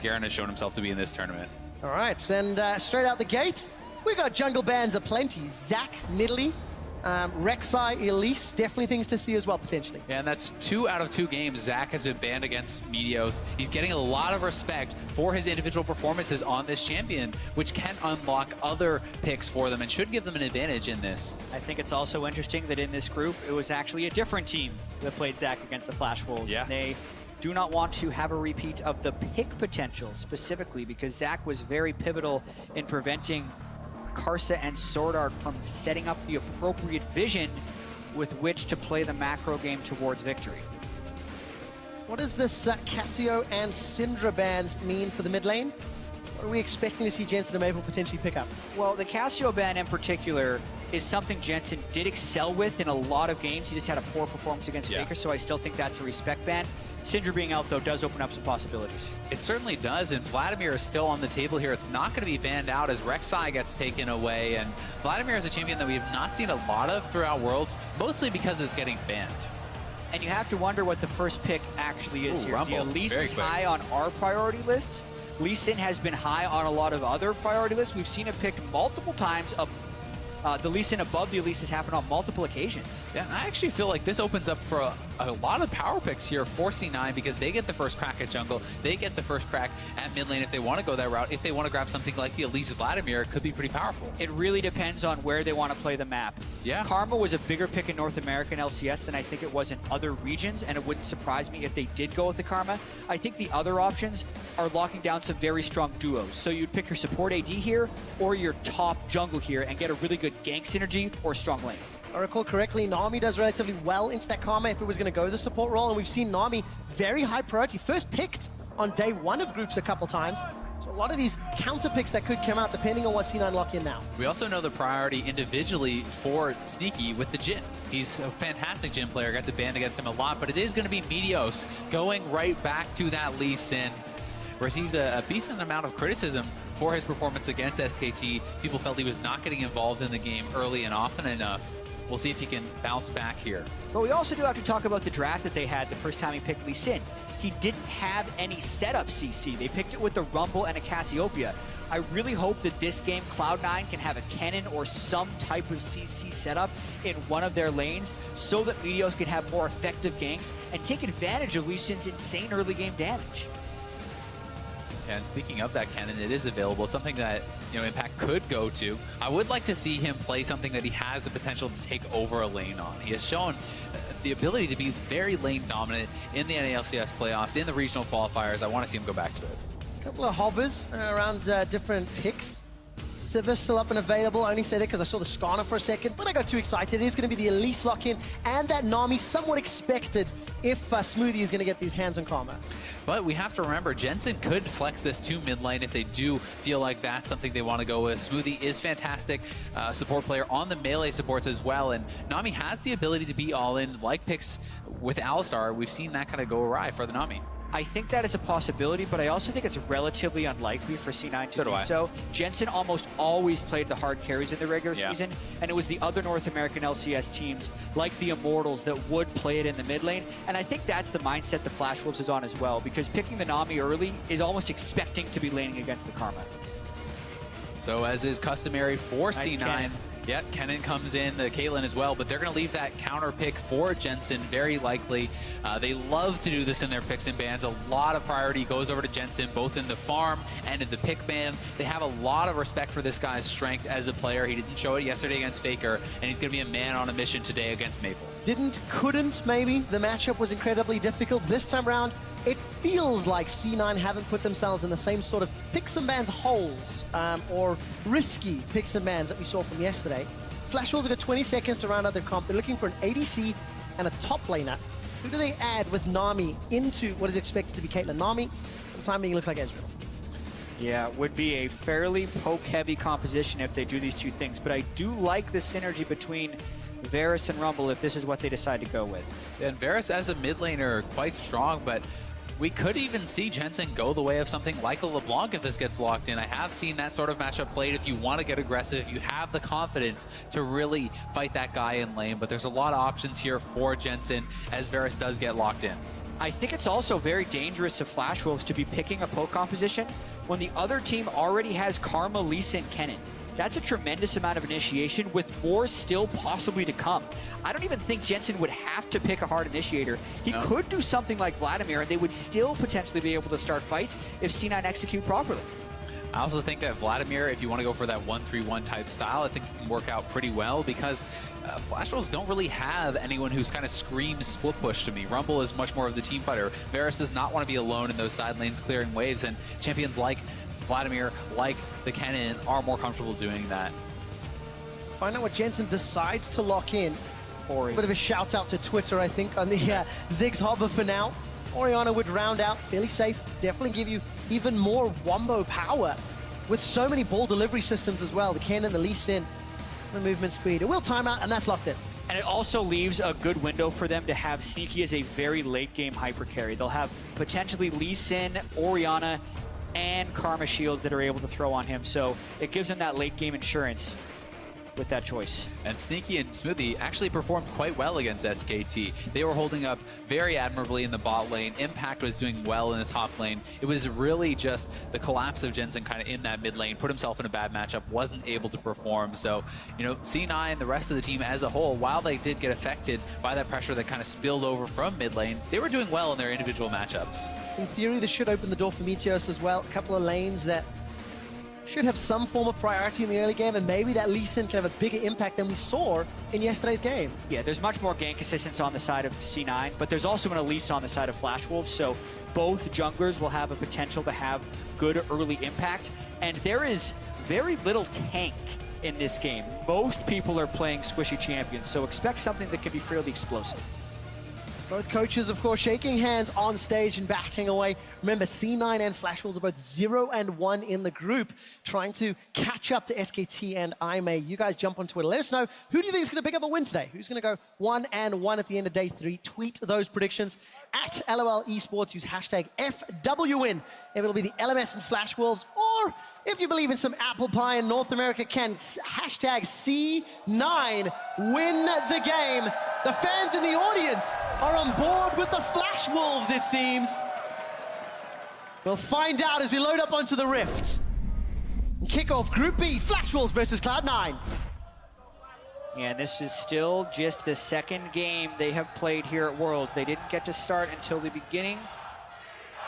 Garen has shown himself to be in this tournament. All right, and straight out the gate, we got jungle bans aplenty. Zac, Nidalee, Rek'Sai, Elise, definitely things to see as well, potentially. Yeah, and that's 2 out of 2 games Zac has been banned against Meteos. He's getting a lot of respect for his individual performances on this champion, which can unlock other picks for them and should give them an advantage in this. I think it's also interesting that in this group, it was actually a different team that played Zac against the Flash Wolves. Yeah. And they do not want to have a repeat of the pick potential specifically because Zac was very pivotal in preventing Karsa and Sword Art from setting up the appropriate vision with which to play the macro game towards victory. What does this Cassio and Syndra bans mean for the mid lane? What are we expecting to see Jensen and Maple potentially pick up? Well, the Cassio ban in particular is something Jensen did excel with in a lot of games. He just had a poor performance against Faker, so I still think that's a respect ban. Syndra being out, though, does open up some possibilities. It certainly does, and Vladimir is still on the table here. It's not going to be banned out as Rek'Sai gets taken away, and Vladimir is a champion that we have not seen a lot of throughout Worlds, mostly because it's getting banned. And you have to wonder what the first pick actually is here. Rumble. Elise Very is quick. high on our priority lists. Lee Sin has been high on a lot of other priority lists. We've seen it picked multiple times up. The Lee Sin above the Elise has happened on multiple occasions. Yeah, and I actually feel like this opens up for a lot of power picks here for C9 because they get the first crack at jungle. They get the first crack at mid lane if they want to go that route. If they want to grab something like the Elise Vladimir, it could be pretty powerful. It really depends on where they want to play the map. Yeah. Karma was a bigger pick in North America and LCS than I think it was in other regions, and it wouldn't surprise me if they did go with the Karma. I think the other options are locking down some very strong duos. So you'd pick your support AD here or your top jungle here and get a really good gank synergy or strong lane. If I recall correctly, Nami does relatively well into that Karma if it was going to go the support role, and we've seen Nami very high priority, first picked on day 1 of groups a couple times. So a lot of these counter picks that could come out depending on what C9 lock in now. We also know the priority individually for Sneaky with the Jhin. He's a fantastic Jhin player, gets a ban against him a lot, but it is going to be Meteos going right back to that Lee Sin. Received a decent amount of criticism for his performance against SKT. People felt he was not getting involved in the game early and often enough. We'll see if he can bounce back here. But we also do have to talk about the draft that they had the first time he picked Lee Sin. He didn't have any setup CC. They picked it with the Rumble and a Cassiopeia. I really hope that this game, Cloud9 can have a cannon or some type of CC setup in one of their lanes so that Meteos can have more effective ganks and take advantage of Lee Sin's insane early game damage. And speaking of that cannon, it is available. It's something that, you know, Impact could go to. I would like to see him play something that he has the potential to take over a lane on. He has shown the ability to be very lane dominant in the NALCS playoffs, in the regional qualifiers. I want to see him go back to it. A couple of hovers around different picks. Sivir still up and available. I only say that because I saw the Skarner for a second, but I got too excited. It is going to be the Elise lock-in and that Nami, somewhat expected if Smoothie is going to get these hands on Karma. But we have to remember, Jensen could flex this to mid lane if they do feel like that's something they want to go with. Smoothie is fantastic support player on the melee supports as well, and Nami has the ability to be all-in like picks with Alistar. We've seen that kind of go awry for the Nami. I think that is a possibility, but I also think it's relatively unlikely for C9 to do so. Jensen almost always played the hard carries in the regular season, and it was the other North American LCS teams, like the Immortals, that would play it in the mid lane. And I think that's the mindset the Flash Wolves is on as well, because picking the Nami early is almost expecting to be laning against the Karma. So as is customary for Nice C9, cannon. yeah, Kennen comes in, the Caitlyn as well, but they're going to leave that counter pick for Jensen, very likely. They love to do this in their picks and bans. A lot of priority goes over to Jensen, both in the farm and in the pick ban. They have a lot of respect for this guy's strength as a player. He didn't show it yesterday against Faker, and he's going to be a man on a mission today against Maple. Couldn't maybe. The matchup was incredibly difficult. This time around, it feels like C9 haven't put themselves in the same sort of picks and bans holes or risky picks and bans that we saw from yesterday. Flash Wolves have got 20 seconds to round out their comp. They're looking for an ADC and a top laner. Who do they add with Nami into what is expected to be Caitlyn? Nami, for the time being, looks like Ezreal. Yeah, would be a fairly poke-heavy composition if they do these two things, but I do like the synergy between Varus and Rumble if this is what they decide to go with. And Varus as a mid laner, quite strong, but we could even see Jensen go the way of something like a LeBlanc if this gets locked in. I have seen that sort of matchup played if you want to get aggressive, if you have the confidence to really fight that guy in lane, but there's a lot of options here for Jensen as Varus does get locked in. I think it's also very dangerous of Flash Wolves to be picking a poke composition when the other team already has Karma, Lee Sin, Kennen. That's a tremendous amount of initiation with more still possibly to come. I don't even think Jensen would have to pick a hard initiator. He could do something like Vladimir and they would still potentially be able to start fights if C9 execute properly. I also think that Vladimir, if you want to go for that 1-3-1 type style, I think it can work out pretty well because Flash Wolves don't really have anyone who's kind of screams split push to me. Rumble is much more of the team fighter. Varus does not want to be alone in those side lanes clearing waves, and champions like Vladimir, like the Kennen, are more comfortable doing that. Find out what Jensen decides to lock in. Or a bit of a shout out to Twitter, I think, on the Ziggs Harbor for now. Orianna would round out fairly safe, definitely give you even more wombo power with so many ball delivery systems as well. The Kennen, the Lee Sin, the movement speed. It will time out, and that's locked in. And it also leaves a good window for them to have Sneaky as a very late game hyper carry. They'll have potentially Lee Sin, Orianna, and Karma shields that are able to throw on him. So it gives them that late game insurance with that choice. And Sneaky and Smoothie actually performed quite well against SKT. They were holding up very admirably in the bot lane. Impact was doing well in the top lane. It was really just the collapse of Jensen kind of in that mid lane, put himself in a bad matchup, wasn't able to perform. So, you know, C9, the rest of the team as a whole, while they did get affected by that pressure that kind of spilled over from mid lane, they were doing well in their individual matchups. In theory, this should open the door for Meteos as well. A couple of lanes that should have some form of priority in the early game, and maybe that Lee Sin can have a bigger impact than we saw in yesterday's game. Yeah, there's much more gank assistance on the side of C9, but there's also an Elise on the side of Flash Wolves, so both junglers will have a potential to have good early impact, and there is very little tank in this game. Most people are playing squishy champions, so expect something that can be fairly explosive. Both coaches, of course, shaking hands on stage and backing away. Remember, C9 and Flash Wolves are both 0-1 in the group, trying to catch up to SKT and IMA. You guys jump on Twitter. Let us know, who do you think is going to pick up a win today? Who's going to go 1-1 at the end of day 3? Tweet those predictions at LOL Esports. Use hashtag FWWin if it'll be the LMS and Flash Wolves, or if you believe in some apple pie in North America, can hashtag C9 win the game. The fans in the audience are on board with the Flash Wolves, it seems. We'll find out as we load up onto the Rift. And kick off Group B, Flash Wolves versus Cloud9. Yeah, and this is still just the second game they have played here at Worlds. They didn't get to start until the beginning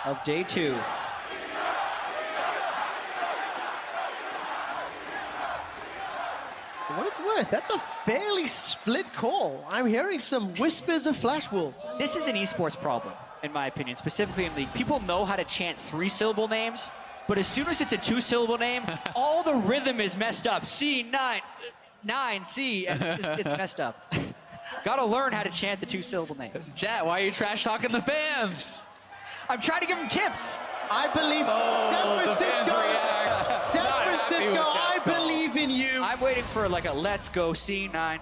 of day 2. For what it's worth, that's a fairly split call. I'm hearing some whispers of Flash Wolves. This is an esports problem, in my opinion, specifically in League. People know how to chant 3-syllable names, but as soon as it's a 2-syllable name, all the rhythm is messed up. C9, 9C, and it's messed up. Gotta learn how to chant the 2-syllable names. Jet, why are you trash talking the fans? I'm trying to give them tips. I believe San Francisco, I believe in you. I'm waiting for like a let's go C9.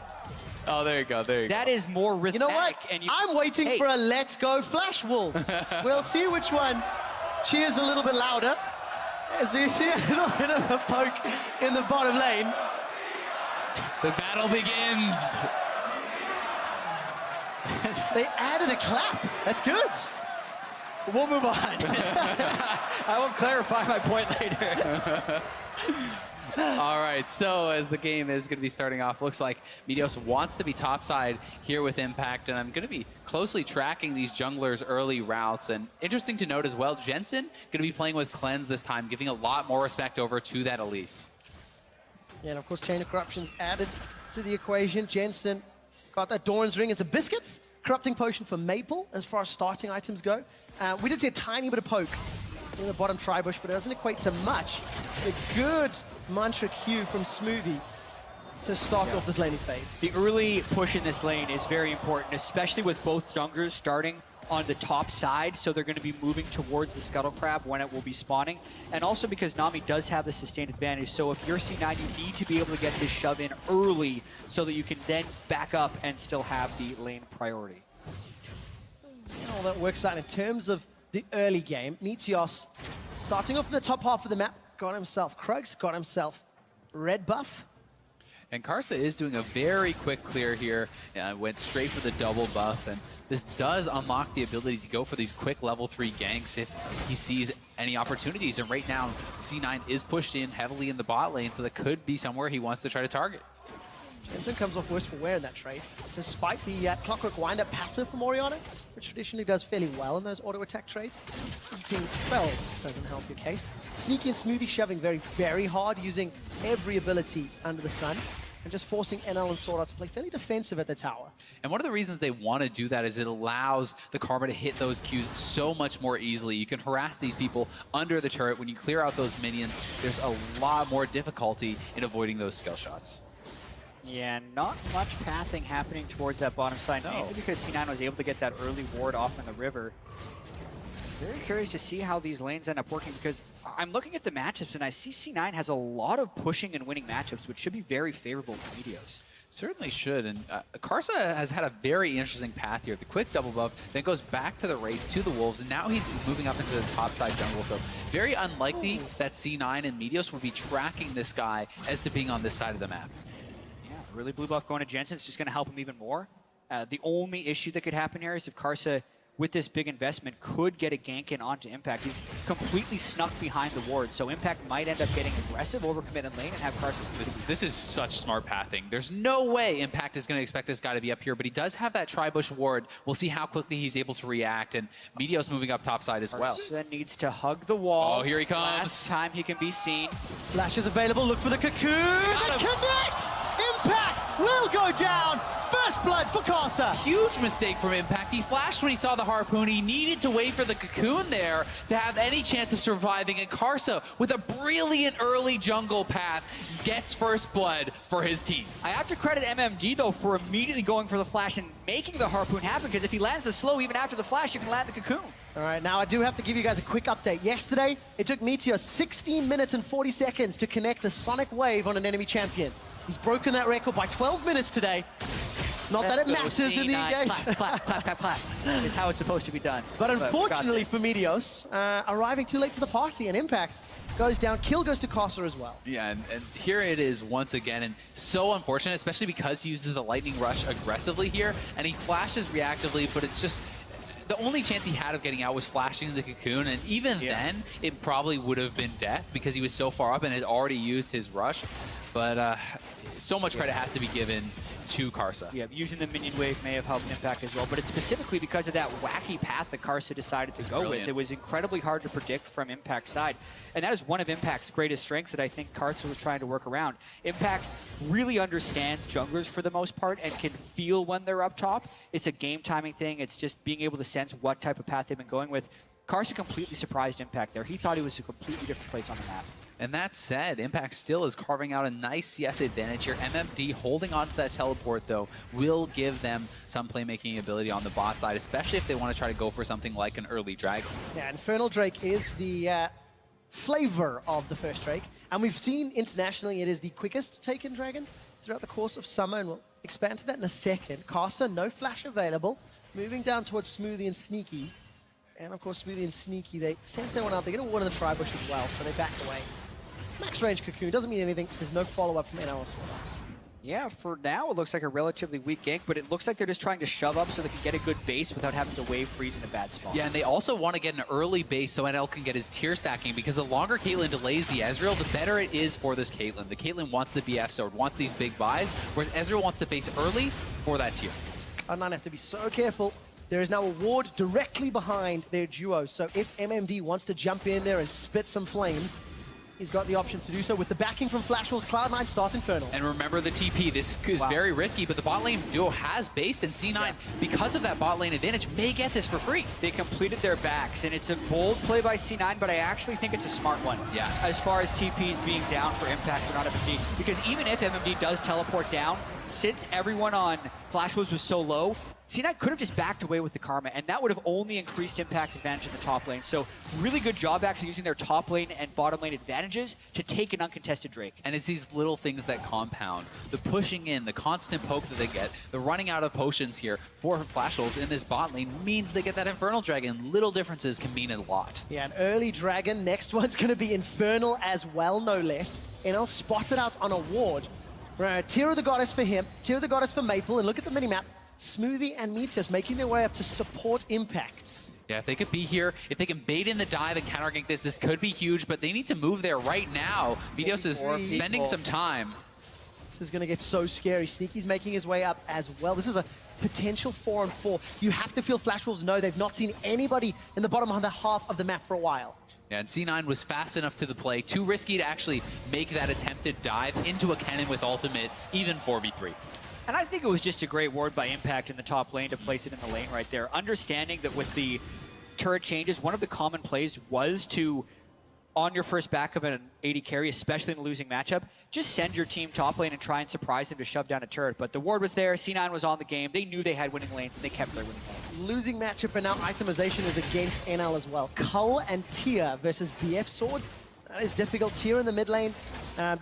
Oh, there you go, there you go. That is more rhythmic. You know what? And I'm waiting for a let's go Flash Wolves. We'll see which one cheers a little bit louder. As we see a little bit of a poke in the bottom lane. The battle begins. They added a clap. That's good. We'll move on. I will clarify my point later. All right, so as the game is going to be starting off, looks like Meteos wants to be topside here with Impact, and I'm going to be closely tracking these junglers' early routes. And interesting to note as well, Jensen going to be playing with Cleanse this time, giving a lot more respect over to that Elise. Yeah, and of course, Chain of Corruption's added to the equation. Jensen got that Doran's Ring and some biscuits. Corrupting Potion for Maple as far as starting items go. We did see a tiny bit of poke in the bottom tri-bush, but it doesn't equate to much. A good mantra Q from Smoothie to start off this laning phase. The early push in this lane is very important, especially with both junglers starting on the top side, so they're going to be moving towards the Scuttle Crab when it will be spawning, and also because Nami does have the sustained advantage, so if you're C9, you need to be able to get this shove in early so that you can then back up and still have the lane priority. How that works out in terms of the early game. Meteos starting off in the top half of the map, got himself Krugs, got himself red buff. And Karsa is doing a very quick clear here. Went straight for the double buff, and this does unlock the ability to go for these quick level 3 ganks if he sees any opportunities. And right now, C9 is pushed in heavily in the bot lane, so that could be somewhere he wants to try to target. Jensen comes off worse for wear in that trade, despite the Clockwork Wind-Up passive from Orianna, which traditionally does fairly well in those auto-attack trades. Using spells doesn't help your case. Sneaky and Smoothie shoving very hard, using every ability under the sun, and just forcing NL and Sword Art to play fairly defensive at the tower. And one of the reasons they want to do that is it allows the Karma to hit those Qs so much more easily. You can harass these people under the turret. When you clear out those minions, there's a lot more difficulty in avoiding those skill shots. Yeah, not much pathing happening towards that bottom side, mainly because C9 was able to get that early ward off in the river. Very curious to see how these lanes end up working, because I'm looking at the matchups and I see C9 has a lot of pushing and winning matchups, which should be very favorable for Meteos. Certainly should, and Karsa has had a very interesting path here. The quick double buff, then goes back to the race, to the Wolves, and now he's moving up into the top side jungle, so very unlikely that C9 and Meteos would be tracking this guy as to being on this side of the map. Really blue buff going to Jensen is just going to help him even more. The only issue that could happen here is if Karsa, with this big investment, could get a gank in onto Impact. He's completely snuck behind the ward, so Impact might end up getting aggressive, overcommit in lane, and have Karsa... This is such smart pathing. There's no way Impact is going to expect this guy to be up here, but he does have that Tri-Bush ward. We'll see how quickly he's able to react, and Meteos moving up topside as well. Karsa needs to hug the wall. Oh, here he comes. Last time he can be seen. Flash is available, look for the cocoon, it connects! Impact will go down! First blood for Karsa! Huge mistake from Impact. He flashed when he saw the Harpoon. He needed to wait for the cocoon there to have any chance of surviving, and Karsa, with a brilliant early jungle path, gets first blood for his team. I have to credit MMD, though, for immediately going for the flash and making the Harpoon happen, because if he lands the slow even after the flash, you can land the cocoon. All right, now I do have to give you guys a quick update. Yesterday, it took Meteor 16 minutes and 40 seconds to connect a Sonic Wave on an enemy champion. He's broken that record by 12 minutes today. Not that it matters in the engage. Clap, is how it's supposed to be done. But unfortunately for Meteos, arriving too late to the party, and Impact goes down. Kill goes to Karsa as well. Yeah, and here it is once again, and so unfortunate, especially because he uses the Lightning Rush aggressively here, and he flashes reactively, but it's just... The only chance he had of getting out was flashing the cocoon, and even then, it probably would have been death because he was so far up and had already used his rush. But so much credit has to be given to Karsa. Yeah, using the minion wave may have helped Impact as well, but it's specifically because of that wacky path that Karsa decided to go with. It was incredibly hard to predict from Impact's side, and that is one of Impact's greatest strengths that I think Karsa was trying to work around. Impact really understands junglers for the most part and can feel when they're up top. It's a game timing thing. It's just being able to sense what type of path they've been going with. Karsa completely surprised Impact there. He thought he was a completely different place on the map. And that said, Impact still is carving out a nice CS advantage here. MMD holding on to that teleport, though, will give them some playmaking ability on the bot side, especially if they want to try to go for something like an early Dragon. Yeah, Infernal Drake is the flavor of the first Drake. And we've seen internationally it is the quickest taken Dragon throughout the course of summer, and we'll expand to that in a second. Karsa, no flash available. Moving down towards Smoothie and Sneaky. And of course, Smoothie and Sneaky, they sense they went out. They get a ward in the Tri-Bush as well, so they backed away. Max range cocoon doesn't mean anything. There's no follow-up from NL. Yeah, for now it looks like a relatively weak gank, but it looks like they're just trying to shove up so they can get a good base without having to wave freeze in a bad spot. Yeah, and they also want to get an early base so NL can get his tier stacking, because the longer Caitlyn delays the Ezreal, the better it is for this Caitlyn. The Caitlyn wants the BF sword, wants these big buys, whereas Ezreal wants to base early for that tier. Cloud9 have to be so careful. There is now a ward directly behind their duo, so if MMD wants to jump in there and spit some flames, he's got the option to do so with the backing from Flash Wolves. Cloud9 start Infernal. And remember the TP. This is very risky, but the bot lane duo has based, and C9, because of that bot lane advantage, may get this for free. They completed their backs, and it's a bold play by C9, but I actually think it's a smart one. Yeah. As far as TPs being down for Impact or not MMD, because even if MMD does teleport down, since everyone on Flash Wolves was so low, C9 could have just backed away with the Karma, and that would have only increased Impact's advantage in the top lane. So really good job actually using their top lane and bottom lane advantages to take an uncontested Drake. And it's these little things that compound. The pushing in, the constant poke that they get, the running out of potions here for Flash Wolves in this bot lane means they get that Infernal Dragon. Little differences can mean a lot. Yeah, an early Dragon. Next one's going to be Infernal as well, no less. And I'll spot it out on a ward. Right, Tear of the Goddess for him, Tear of the Goddess for Maple, and look at the minimap. Smoothie and Meteos making their way up to support Impact. Yeah, if they could be here, if they can bait in the dive and counter gank this could be huge, but they need to move there right now. Meteos is spending some time. This is going to get so scary. Sneaky's making his way up as well. This is a potential 4-on-4. You have to feel Flash Wolves know they've not seen anybody in the bottom half of the map for a while. Yeah, and C9 was fast enough to the play, too risky to actually make that attempted dive into a cannon with ultimate, even 4v3. And I think it was just a great ward by Impact in the top lane to place it in the lane right there. Understanding that with the turret changes, one of the common plays was to, on your first back of an 80 carry, especially in a losing matchup, just send your team top lane and try and surprise them to shove down a turret. But the ward was there, C9 was on the game, they knew they had winning lanes, and they kept their winning lanes. Losing matchup, and now itemization is against NL as well. Cull and Tia versus BF Sword. That is difficult. Tia in the mid lane.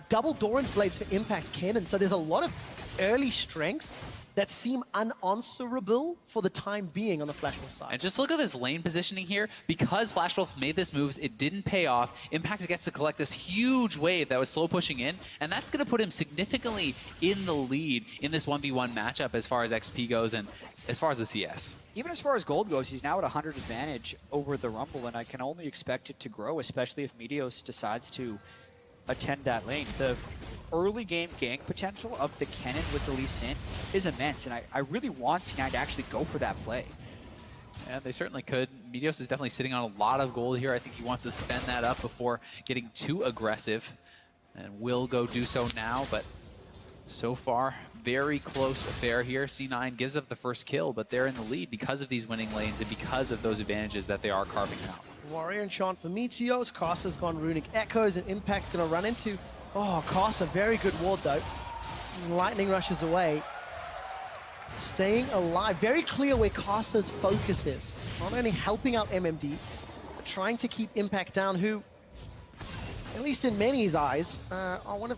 Double Doran's Blades for Impact's Cannon, so there's a lot of early strengths that seem unanswerable for the time being on the Flash Wolf side. And just look at this lane positioning here. Because Flash Wolf made this move, it didn't pay off. Impact gets to collect this huge wave that was slow pushing in, and that's going to put him significantly in the lead in this 1v1 matchup as far as XP goes and as far as the CS. Even as far as gold goes, he's now at 100 advantage over the Rumble, and I can only expect it to grow, especially if Meteos decides to attend that lane. The early game gank potential of the Kennen with the Lee Sin is immense, and I really want C9 to actually go for that play. Yeah, they certainly could. Meteos is definitely sitting on a lot of gold here. I think he wants to spend that up before getting too aggressive, and will go do so now, but so far, very close affair here. C9 gives up the first kill, but they're in the lead because of these winning lanes and because of those advantages that they are carving out. Warrior enchant for Meteos. Karsa's gone Runic Echoes, and Impact's going to run into... Oh, Karsa, very good ward though. Lightning rushes away. Staying alive. Very clear where Karsa's focus is. Not only helping out MMD, but trying to keep Impact down, who, at least in many's eyes, are one of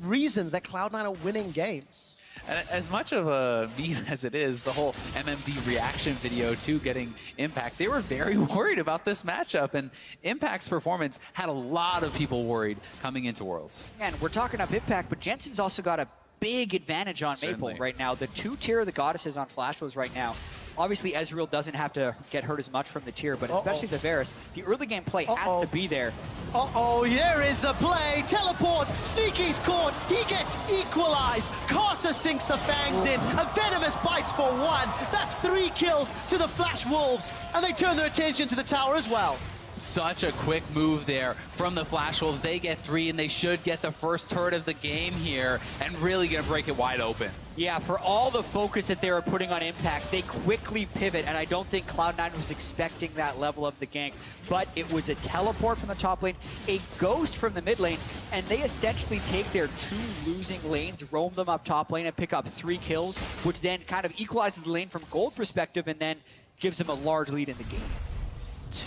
reasons that Cloud9 are winning games. And as much of a meme as it is, the whole MMD reaction video to getting Impact, they were very worried about this matchup, and Impact's performance had a lot of people worried coming into Worlds. And we're talking up Impact, but Jensen's also got a big advantage on Maple right now. The two Tier of the Goddesses on Flash Wolves right now. Obviously, Ezreal doesn't have to get hurt as much from the Tier, but especially the Varus, the early game play has to be there. Here is the play. Teleport. Sneaky's caught. He gets equalized. Karsa sinks the fangs in. A venomous bites for one. That's 3 kills to the Flash Wolves, and they turn their attention to the tower as well. Such a quick move there from the Flash Wolves. They get 3, and they should get the first turret of the game here, and really gonna break it wide open. Yeah, for all the focus that they were putting on Impact, they quickly pivot, and I don't think Cloud9 was expecting that level of the gank. But it was a teleport from the top lane, a ghost from the mid lane, and they essentially take their 2 losing lanes, roam them up top lane, and pick up 3 kills, which then kind of equalizes the lane from gold perspective, and then gives them a large lead in the game.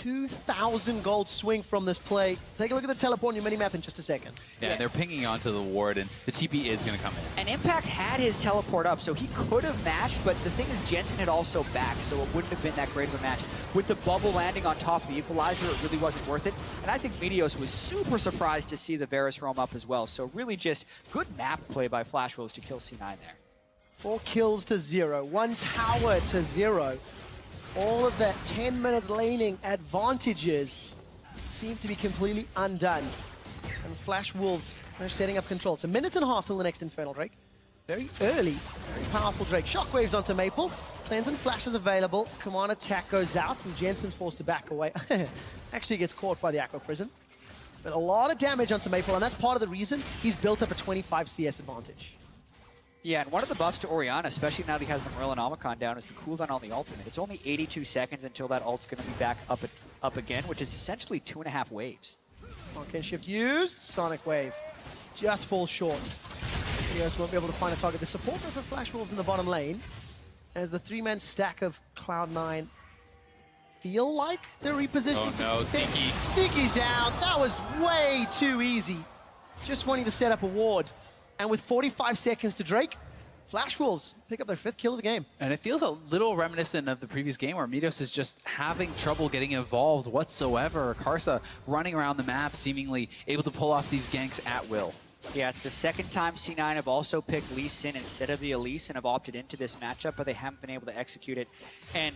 2,000 gold swing from this play. Take a look at the teleport on your minimap in just a second. Yeah, they're pinging onto the ward, and the TP is going to come in. And Impact had his teleport up, so he could have mashed, but the thing is Jensen had also back, so it wouldn't have been that great of a match. With the bubble landing on top of the equalizer, it really wasn't worth it. And I think Meteos was super surprised to see the Varus roam up as well, so really just good map play by Flash Wolves to kill C9 there. 4 kills to 0, 1 tower to 0. All of that 10 minutes laning advantages seem to be completely undone. And Flash Wolves are setting up control. It's 1.5 minutes till the next Infernal Drake. Very early, very powerful Drake. Shockwaves onto Maple. Cleanse and Flash is available. Command attack goes out, and Jensen's forced to back away. Actually gets caught by the Aqua Prison. But a lot of damage onto Maple, and that's part of the reason he's built up a 25 CS advantage. Yeah, and one of the buffs to Orianna, especially now that he has the Morel and Omicron down, is the cooldown on the ultimate. It's only 82 seconds until that ult's going to be back up again, which is essentially 2.5 waves. Okay, shift used. Sonic Wave just falls short. Meteos won't be able to find a target. The support for Flash Wolves in the bottom lane, as the 3-man stack of Cloud9 feel like they're repositioning. Oh no, Sneaky. Sneaky's down. That was way too easy. Just wanting to set up a ward. And with 45 seconds to Drake, Flash Wolves pick up their 5th kill of the game. And it feels a little reminiscent of the previous game where Meteos is just having trouble getting involved whatsoever. Karsa running around the map, seemingly able to pull off these ganks at will. Yeah, it's the second time C9 have also picked Lee Sin instead of the Elise and have opted into this matchup, but they haven't been able to execute it. And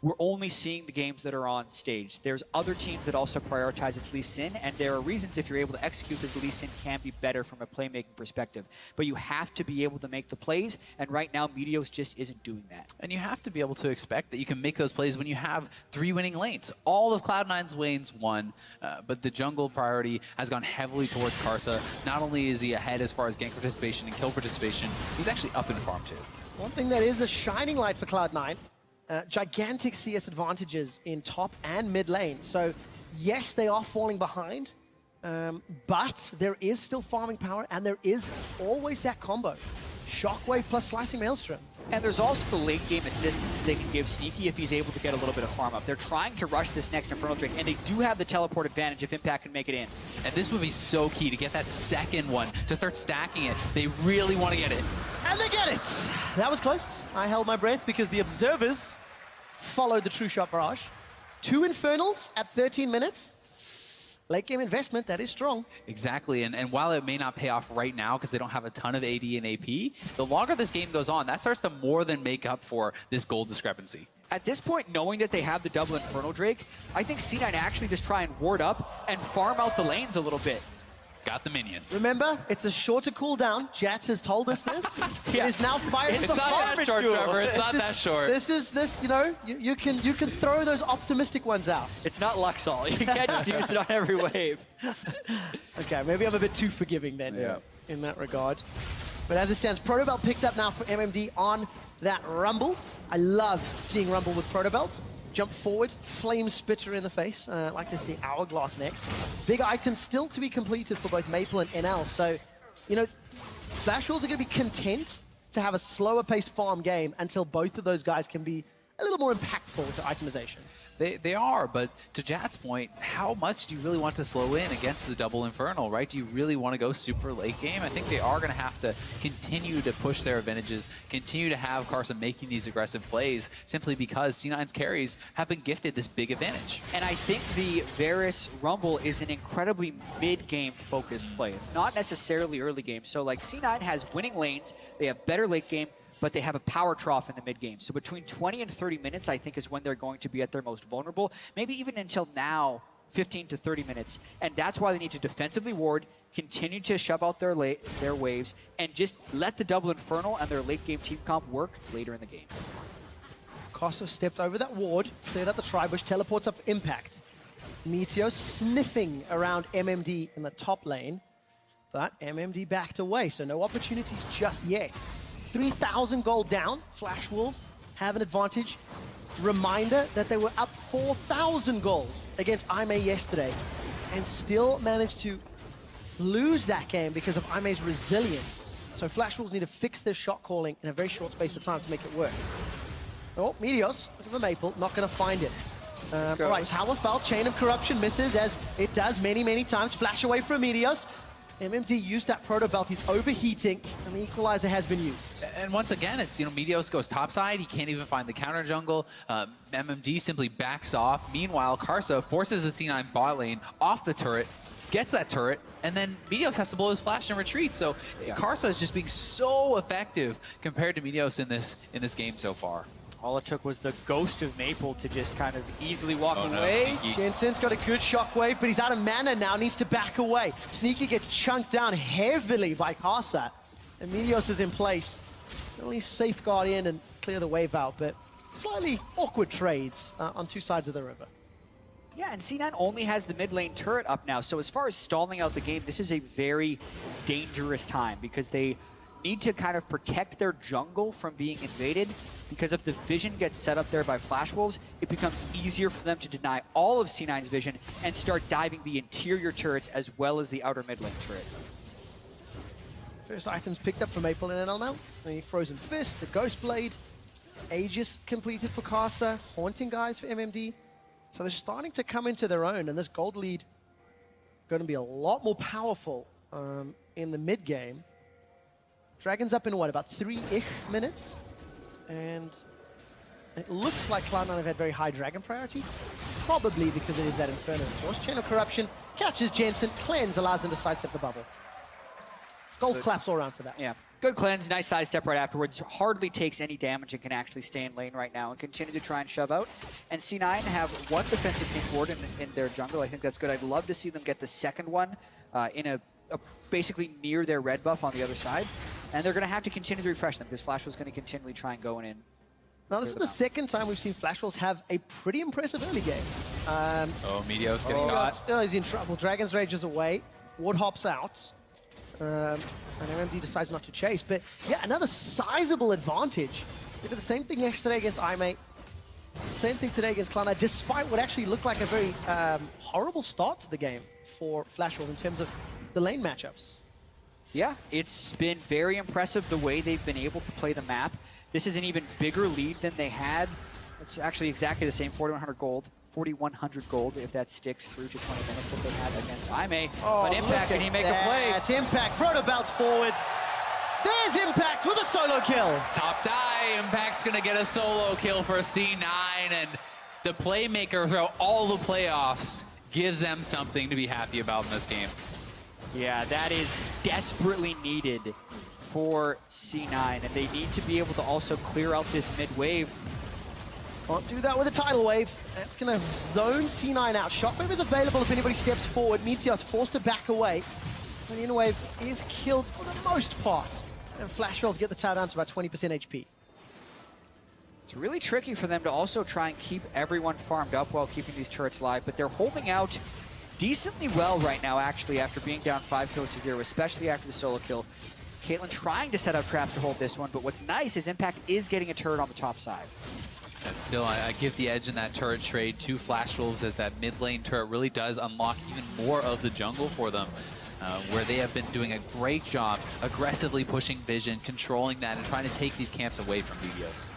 we're only seeing the games that are on stage. There's other teams that also prioritize this Lee Sin, and there are reasons if you're able to execute that the Lee Sin can be better from a playmaking perspective. But you have to be able to make the plays, and right now Meteos just isn't doing that. And you have to be able to expect that you can make those plays when you have 3 winning lanes. All of Cloud9's lanes won, but the jungle priority has gone heavily towards Karsa. Not only is he ahead as far as gank participation and kill participation, he's actually up in farm too. One thing that is a shining light for Cloud9, gigantic CS advantages in top and mid lane. So yes, they are falling behind, but there is still farming power, and there is always that combo. Shockwave plus Slicing Maelstrom. And there's also the late game assistance that they can give Sneaky if he's able to get a little bit of farm up. They're trying to rush this next Infernal Drake, and they do have the teleport advantage if Impact can make it in. And this would be so key to get that second one, to start stacking it. They really want to get it. And they get it! That was close. I held my breath because the observers followed the True Shot Barrage. 2 Infernals at 13 minutes. Late game investment, that is strong. Exactly, and while it may not pay off right now because they don't have a ton of AD and AP, the longer this game goes on, that starts to more than make up for this gold discrepancy. At this point, knowing that they have the double Infernal Drake, I think C9 actually just try and ward up and farm out the lanes a little bit. Got the minions. Remember, it's a shorter cooldown. Jats has told us this. Yeah. It is now fired It's for not that farming short, duel. Trevor. It's not that short. You know, you can throw those optimistic ones out. It's not Luxol. You can't use it on every wave. Okay, maybe I'm a bit too forgiving then in that regard. But as it stands, Protobelt picked up now for MMD on that Rumble. I love seeing Rumble with Protobelt. Jump forward, Flame Spitter in the face. Like to see Hourglass next. Big items still to be completed for both Maple and NL. So, you know, Flash Wolves are going to be content to have a slower paced farm game until both of those guys can be a little more impactful with the itemization. They are, but to Jat's point, how much do you really want to slow in against the double Infernal, right? Do you really want to go super late game? I think they are going to have to continue to push their advantages, continue to have Karsa making these aggressive plays, simply because C9's carries have been gifted this big advantage. And I think the Varus Rumble is an incredibly mid-game focused play. It's not necessarily early game. So like C9 has winning lanes, they have better late game, but they have a power trough in the mid-game. So between 20 and 30 minutes, I think, is when they're going to be at their most vulnerable. Maybe even until now, 15 to 30 minutes. And that's why they need to defensively ward, continue to shove out their waves, and just let the double Infernal and their late-game team comp work later in the game. Karsa stepped over that ward, cleared out the Tribush, teleports up Impact. Meteos sniffing around MMD in the top lane, but MMD backed away, so no opportunities just yet. 3,000 gold down. Flash Wolves have an advantage. Reminder that they were up 4,000 gold against IMA yesterday and still managed to lose that game because of IMA's resilience. So Flash Wolves need to fix their shot calling in a very short space of time to make it work. Oh, Meteos, look at the Maple, not going to find it. All right, Tower fell, Chain of Corruption misses as it does many, many times. Flash away from Meteos. MMD used that Protobelt, he's overheating, and the Equalizer has been used. And once again, it's, you know, Meteos goes topside, he can't even find the counter jungle. MMD simply backs off. Meanwhile, Karsa forces the C9 bot lane off the turret, gets that turret, and then Meteos has to blow his flash and retreat. So Karsa is just being so effective compared to Meteos in this game so far. All it took was the ghost of Maple to just kind of easily walk away. No. Jensen's got a good shockwave, but he's out of mana now, needs to back away. Sneaky gets chunked down heavily by Karsa. And Meteos is in place. Only safeguard in and clear the wave out, but slightly awkward trades on 2 sides of the river. Yeah, and C9 only has the mid lane turret up now, so as far as stalling out the game, this is a very dangerous time because they need to kind of protect their jungle from being invaded, because if the vision gets set up there by Flash Wolves, it becomes easier for them to deny all of C9's vision and start diving the interior turrets as well as the outer mid lane turret. First items picked up for Maple in NL now. The Frozen Fist, the Ghost Blade, Aegis completed for Karsa, Haunting Guys for MMD. So they're starting to come into their own, and this gold lead going to be a lot more powerful in the mid game. Dragon's up in what, about 3-ish minutes? And it looks like Cloud9 have had very high Dragon priority. Probably because it is that Inferno, of course. Chain of Corruption catches Jensen, cleanse, allows them to sidestep the bubble. Golf claps all around for that. Yeah. Good cleanse, nice side step right afterwards. Hardly takes any damage and can actually stay in lane right now and continue to try and shove out. And C9 have one defensive pink ward in their jungle. I think that's good. I'd love to see them get the second one in a basically near their red buff on the other side. And they're going to have to continue to refresh them because Flash was going to continually try and go in. Now, this is the second time we've seen Flash Wolves have a pretty impressive early game. Oh, Meteos getting got. Oh, he's in trouble. Dragon's Rage is away. Ward hops out. And MMD decides not to chase. But yeah, another sizable advantage. They did the same thing yesterday against iMate. Same thing today against Cloud9, despite what actually looked like a very horrible start to the game for Flash Wolves in terms of the lane matchups. Yeah, it's been very impressive the way they've been able to play the map. This is an even bigger lead than they had. It's actually exactly the same, 4,100 gold. 4,100 gold if that sticks through to 20 minutes that they had against iMate. Oh, but Impact, can he make a play? It's Impact. Proto belts forward. There's Impact with a solo kill. Top die. Impact's going to get a solo kill for C9. And the playmaker throughout all the playoffs gives them something to be happy about in this game. Yeah, that is desperately needed for C9. And they need to be able to also clear out this mid wave. Can't do that with a tidal wave. That's going to zone C9 out. Shockwave is available if anybody steps forward. Meteos forced to back away. And the Inner is killed for the most part. And Flash Wolves get the tower down to about 20% HP. It's really tricky for them to also try and keep everyone farmed up while keeping these turrets live. But they're holding out decently well right now, actually, after being down 5-0, especially after the solo kill. Caitlyn trying to set up traps to hold this one. But what's nice is Impact is getting a turret on the top side. Still, I give the edge in that turret trade to Flash Wolves as that mid lane turret really does unlock even more of the jungle for them, where they have been doing a great job aggressively pushing vision, controlling that, and trying to take these camps away from Meteos.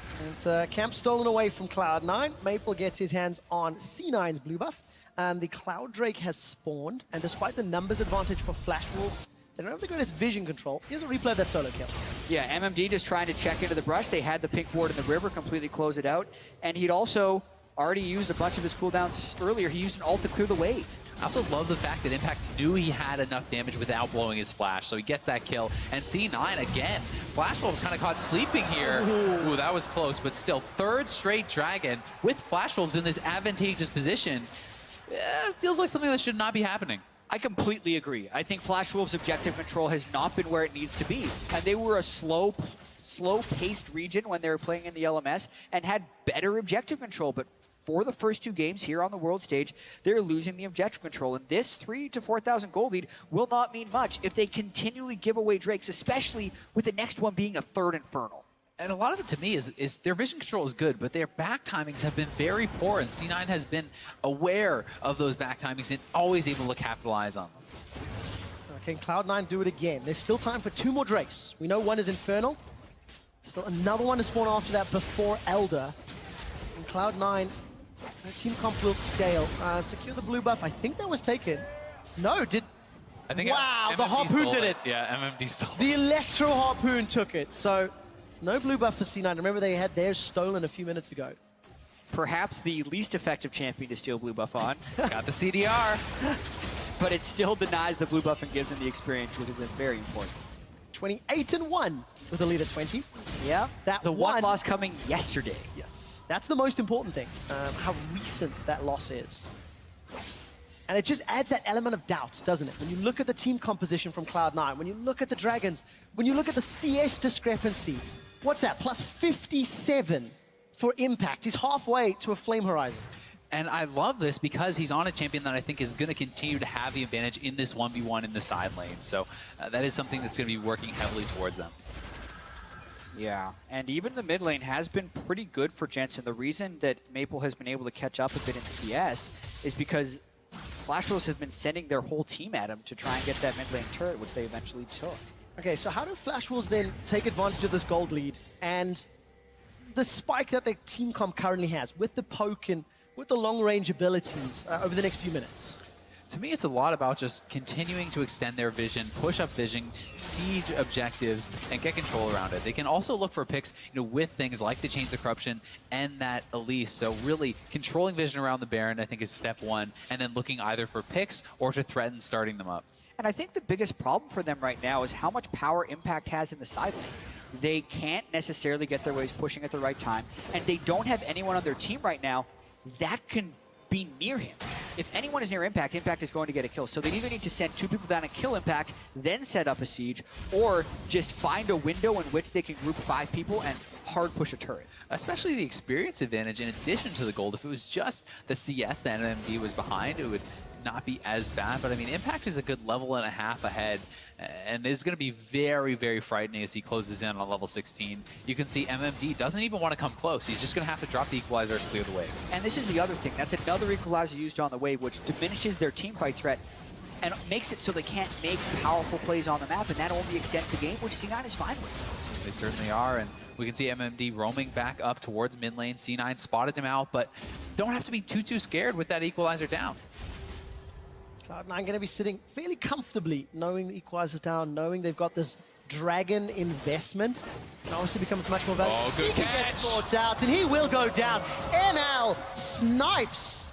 And camp stolen away from Cloud9. Maple gets his hands on C9's blue buff. The Cloud Drake has spawned, and despite the numbers advantage for Flash Wolves, they don't have the greatest vision control. Here's a replay of that solo kill. Yeah, MMD just trying to check into the brush. They had the pink ward in the river, completely close it out. And he'd also already used a bunch of his cooldowns earlier. He used an ult to clear the wave. I also love the fact that Impact knew he had enough damage without blowing his flash, so he gets that kill. And C9 again, Flash Wolves kind of caught sleeping here. Ooh, that was close, but still, third straight Dragon with Flash Wolves in this advantageous position. Feels like something that should not be happening. I completely agree. I think Flash Wolves' objective control has not been where it needs to be. And they were a slow-paced region when they were playing in the LMS and had better objective control. But for the first two games here on the world stage, they're losing the objective control. And this 3,000 to 4,000 gold lead will not mean much if they continually give away Drakes, especially with the next one being a third Infernal. And a lot of it to me is their vision control is good, but their back timings have been very poor, and C9 has been aware of those back timings and always able to capitalize on them. Can Cloud9 do it again? There's still time for 2 more Drakes. We know one is Infernal. Still another one to spawn after that before Elder. And Cloud9, their team comp will scale. Secure the blue buff. I think that was taken. No, did... I think wow, MMD the Harpoon did it. Yeah, MMD stole it. The Electro Harpoon took it. So... no blue buff for C9. Remember, they had theirs stolen a few minutes ago. Perhaps the least effective champion to steal blue buff on. Got the CDR. But it still denies the blue buff and gives him the experience, which is very important. 28-1 with a lead at 20. Yeah, that the one loss coming yesterday. Yes, that's the most important thing, how recent that loss is. And it just adds that element of doubt, doesn't it? When you look at the team composition from Cloud9, when you look at the Dragons, when you look at the CS discrepancy, what's that? Plus 57 for Impact. He's halfway to a Flame Horizon. And I love this because he's on a champion that I think is going to continue to have the advantage in this 1v1 in the side lane. So that is something that's going to be working heavily towards them. Yeah, and even the mid lane has been pretty good for Jensen. The reason that Maple has been able to catch up a bit in CS is because Flash Wolves have been sending their whole team at him to try and get that mid lane turret, which they eventually took. Okay, so how do Flash Wolves then take advantage of this gold lead and the spike that their team comp currently has with the poke and with the long-range abilities over the next few minutes? To me, it's a lot about just continuing to extend their vision, push up vision, siege objectives, and get control around it. They can also look for picks, with things like the Chains of Corruption and that Elise. So really controlling vision around the Baron, I think, is step one, and then looking either for picks or to threaten starting them up. And I think the biggest problem for them right now is how much power Impact has in the side lane. They can't necessarily get their waves pushing at the right time, and they don't have anyone on their team right now that can be near him. If anyone is near Impact, Impact is going to get a kill. So they either need to send 2 people down and kill Impact, then set up a siege, or just find a window in which they can group 5 people and hard push a turret. Especially the experience advantage in addition to the gold. If it was just the CS that NMD was behind, it would not be as bad. But I mean, Impact is a good level and a half ahead, and is going to be very, very frightening as he closes in on level 16. You can see MMD doesn't even want to come close. He's just going to have to drop the equalizer to clear the wave. And this is the other thing. That's another equalizer used on the wave, which diminishes their team fight threat and makes it so they can't make powerful plays on the map, and that only extends the game, which C9 is fine with. They certainly are, and we can see MMD roaming back up towards mid lane. C9 spotted him out, but don't have to be too scared with that equalizer down. Cloud9 going to be sitting fairly comfortably, knowing the equalizer's down, knowing they've got this dragon investment. It obviously becomes much more valuable. Oh, good Sneaky catch. gets caught out, and he will go down. NL snipes.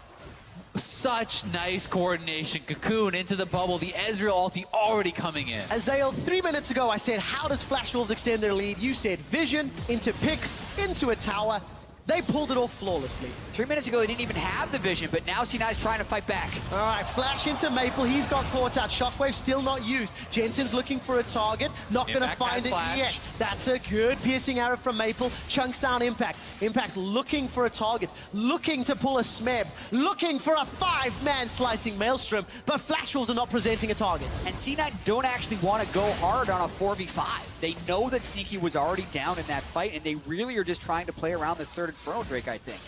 Such nice coordination. Cocoon into the bubble. The Ezreal ulti already coming in. Azael, 3 minutes ago, I said, how does Flash Wolves extend their lead? You said vision, into picks, into a tower. They pulled it off flawlessly. 3 minutes ago, they didn't even have the vision, but now C9 is trying to fight back. All right, flash into Maple. He's got caught out. Shockwave still not used. Jensen's looking for a target. Not going to find it yet. That's a good piercing arrow from Maple. Chunks down Impact. Impact's looking for a target. Looking to pull a Smeb. Looking for a 5-man slicing Maelstrom. But Flash Wolves are not presenting a target. And C9 don't actually want to go hard on a 4v5. They know that Sneaky was already down in that fight, and they really are just trying to play around this third Infernal Drake, I think.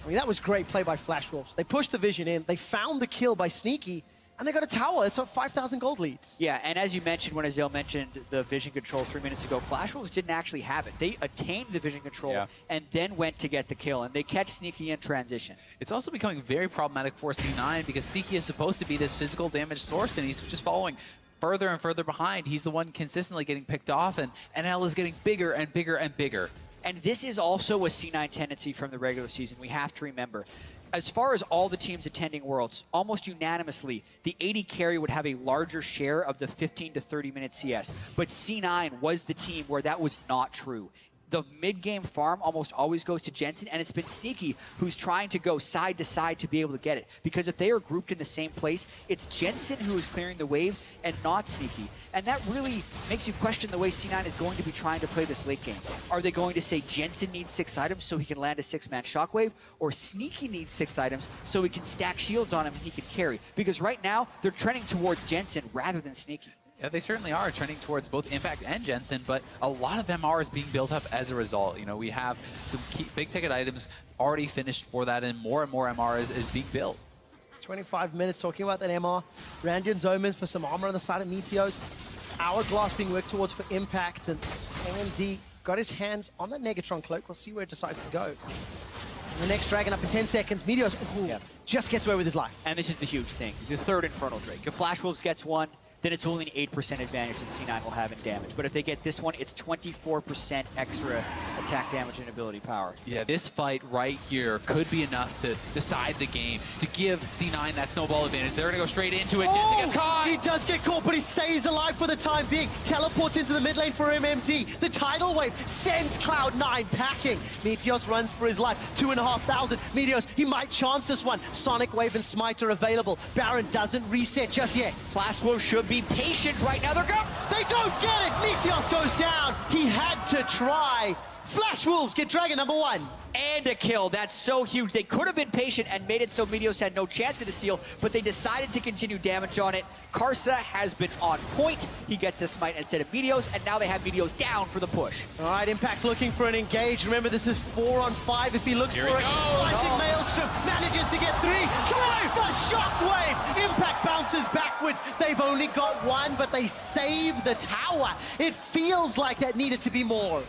I mean, that was great play by Flash Wolves. They pushed the vision in. They found the kill by Sneaky, and they got a tower. It's a 5,000 gold leads. Yeah, and as you mentioned, when Azael mentioned the vision control 3 minutes ago, Flash Wolves didn't actually have it. They attained the vision control and then went to get the kill, and they catch Sneaky in transition. It's also becoming very problematic for C9 because Sneaky is supposed to be this physical damage source, and he's just following further and further behind. He's the one consistently getting picked off, and NL is getting bigger and bigger and bigger. And this is also a C9 tendency from the regular season. We have to remember, as far as all the teams attending Worlds, almost unanimously, the AD carry would have a larger share of the 15 to 30-minute CS. But C9 was the team where that was not true. The mid-game farm almost always goes to Jensen, and it's been Sneaky who's trying to go side to side to be able to get it. Because if they are grouped in the same place, it's Jensen who is clearing the wave and not Sneaky. And that really makes you question the way C9 is going to be trying to play this late game. Are they going to say Jensen needs 6 items so he can land a 6-man shockwave, or Sneaky needs 6 items so he can stack shields on him and he can carry? Because right now, they're trending towards Jensen rather than Sneaky. Yeah, they certainly are trending towards both Impact and Jensen, but a lot of MR is being built up as a result. You know, we have some key big-ticket items already finished for that, and more MR is being built. 25 minutes talking about that MR. Randian's Omens for some armor on the side of Meteos. Hourglass being worked towards for Impact, and MMD got his hands on that Negatron cloak. We'll see where it decides to go. The next Dragon up in 10 seconds. Meteos just gets away with his life. And this is the huge thing. The third Infernal Drake. If Flash Wolves gets one, then it's only an 8% advantage that C9 will have in damage. But if they get this one, it's 24% extra attack damage and ability power. Yeah, this fight right here could be enough to decide the game, to give C9 that snowball advantage. They're going to go straight into it. Jensen gets caught! He does get caught, but he stays alive for the time being. Teleports into the mid lane for MMD. The tidal wave sends Cloud9 packing. Meteos runs for his life. 2,500. Meteos, he might chance this one. Sonic Wave and Smite are available. Baron doesn't reset just yet. Flash Wolves should be patient right now. They're going. They don't get it. Meteos goes down. He had to try. Flash Wolves get Dragon number 1. And a kill. That's so huge. They could have been patient and made it so Meteos had no chance of the steal, but they decided to continue damage on it. Karsa has been on point. He gets the smite instead of Meteos, and now they have Meteos down for the push. All right, Impact's looking for an engage. Remember, this is 4 on 5 if he looks for it. Slicing Maelstrom manages to get 3. Try for Shockwave. Impact bounces backwards. They've only got 1, but they save the tower. It feels like that needed to be more.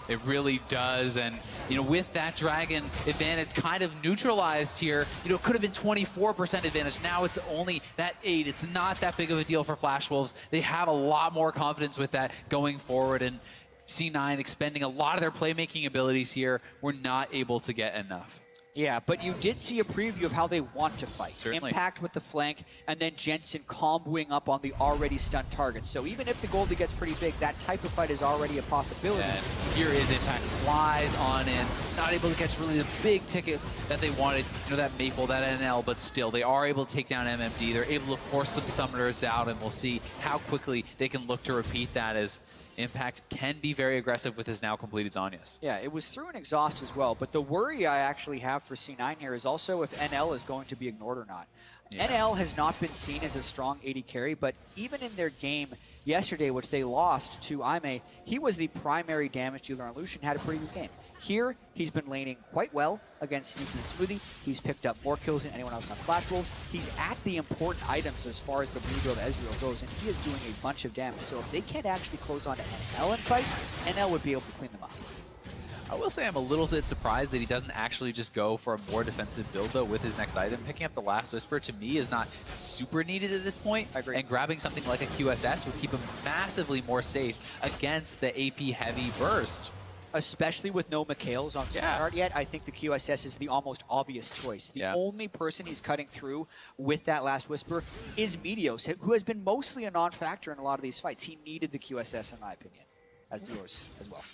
It really does, and you know, with that Dragon advantage kind of neutralized here, you know, it could have been 24% advantage. Now it's only that 8. It's not that big of a deal for Flash Wolves. They have a lot more confidence with that going forward, and C9 expending a lot of their playmaking abilities here were not able to get enough. Yeah, but you did see a preview of how they want to fight. Certainly. Impact with the flank, and then Jensen comboing up on the already stunned target. So even if the Goldie gets pretty big, that type of fight is already a possibility. And here is Impact, flies on in, not able to catch really the big tickets that they wanted, you know, that Maple, that NL, but still, they are able to take down MMD. They're able to force some summoners out, and we'll see how quickly they can look to repeat that, as Impact can be very aggressive with his now completed Zhonya's. Yeah, it was through an exhaust as well, but the worry I actually have for C9 here is also if NL is going to be ignored or not. Yeah. NL has not been seen as a strong AD carry, but even in their game yesterday, which they lost to Aime, he was the primary damage dealer on Lucian, had a pretty good game. Here, he's been laning quite well against Sneaky and Smoothie. He's picked up more kills than anyone else on Flash Wolves. He's at the important items as far as the blue build Ezreal goes, and he is doing a bunch of damage. So if they can't actually close on to NL in fights, NL would be able to clean them up. I will say I'm a little bit surprised that he doesn't actually just go for a more defensive build, though, with his next item. Picking up the Last Whisper, to me, is not super needed at this point. I agree. And grabbing something like a QSS would keep him massively more safe against the AP-heavy burst. Especially with no Mikhails on Smart yet, I think the QSS is the almost obvious choice. The only person he's cutting through with that Last Whisper is Meteos, who has been mostly a non-factor in a lot of these fights. He needed the QSS, in my opinion, as yours as well.